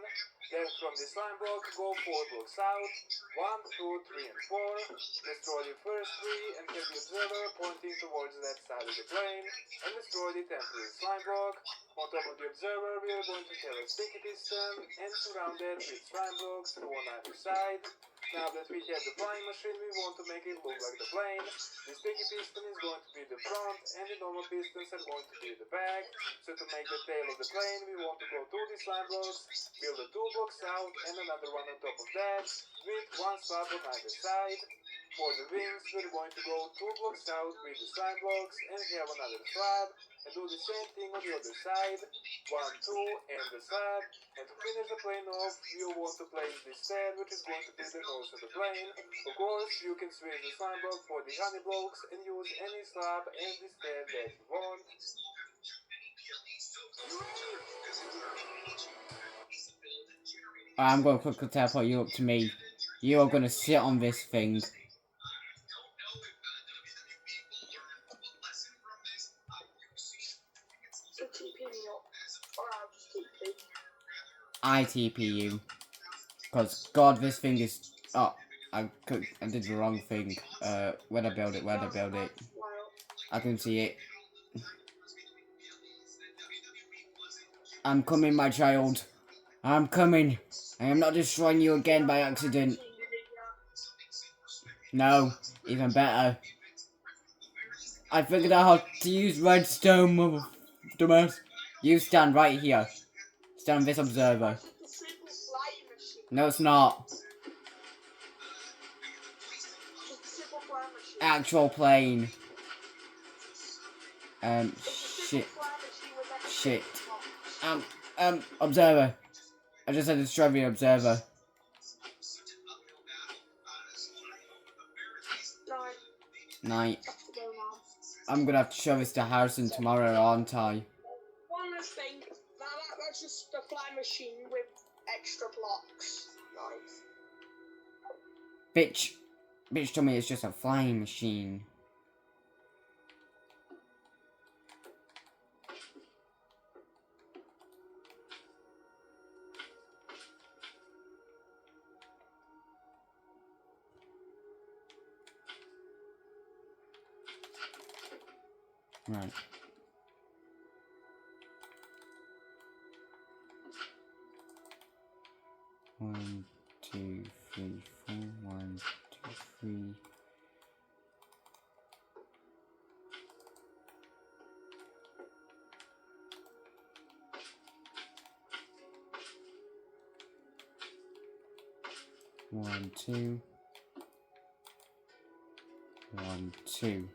Then from the slime block, go 4 blocks out, 1, 2, 3 and 4. Destroy the first 3 and have the observer pointing towards that side of the plane, and destroy the temporary slime block. On top of the observer, we are going to have a sticky piston and surround it with slime blocks to on either side. Now that we have the flying machine, we want to make it look like the plane. The sticky piston is going to be the front, and the normal pistons are going to be the back. So to make the tail of the plane, we want to go to the slime blocks, build a 2 blocks out, and another one on top of that, with 1 slab on either side. For the wings, we're going to go 2 blocks out with the slime blocks, and have another slab, and do the same thing on the other side, 1, 2, and the slab. And to finish the plane off, you want to place the stand, which is going to be the nose of the plane. Of course, you can switch the slime block for the honey blocks and use any slab as the stand that you want. I'm going to quickly teleport you up to me. You are going to sit on this thing. I TP you. Because, God, this thing is... Oh, I did the wrong thing. Where'd I build it? I can see it. I'm coming, my child. I'm coming. I am not destroying you again by accident. No, even better. I figured out how to use redstone, mother dumbass. You stand right here. Stand on this observer. No, it's not. Actual plane. Shit. Shit. Observer. I just had to destroy the observer. Night. I'm gonna have to show this to Harrison tomorrow, aren't I? One last thing. That's just a fly machine with extra blocks. Nice. Bitch told me it's just a flying machine. Right. One, two, three, four. 1, 2, 3. One, two. 1, 2.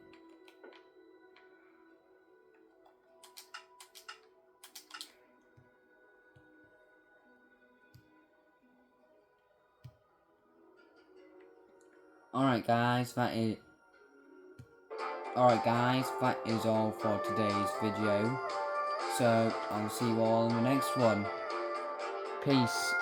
Alright guys, that is all for today's video. So, I'll see you all in the next one. Peace.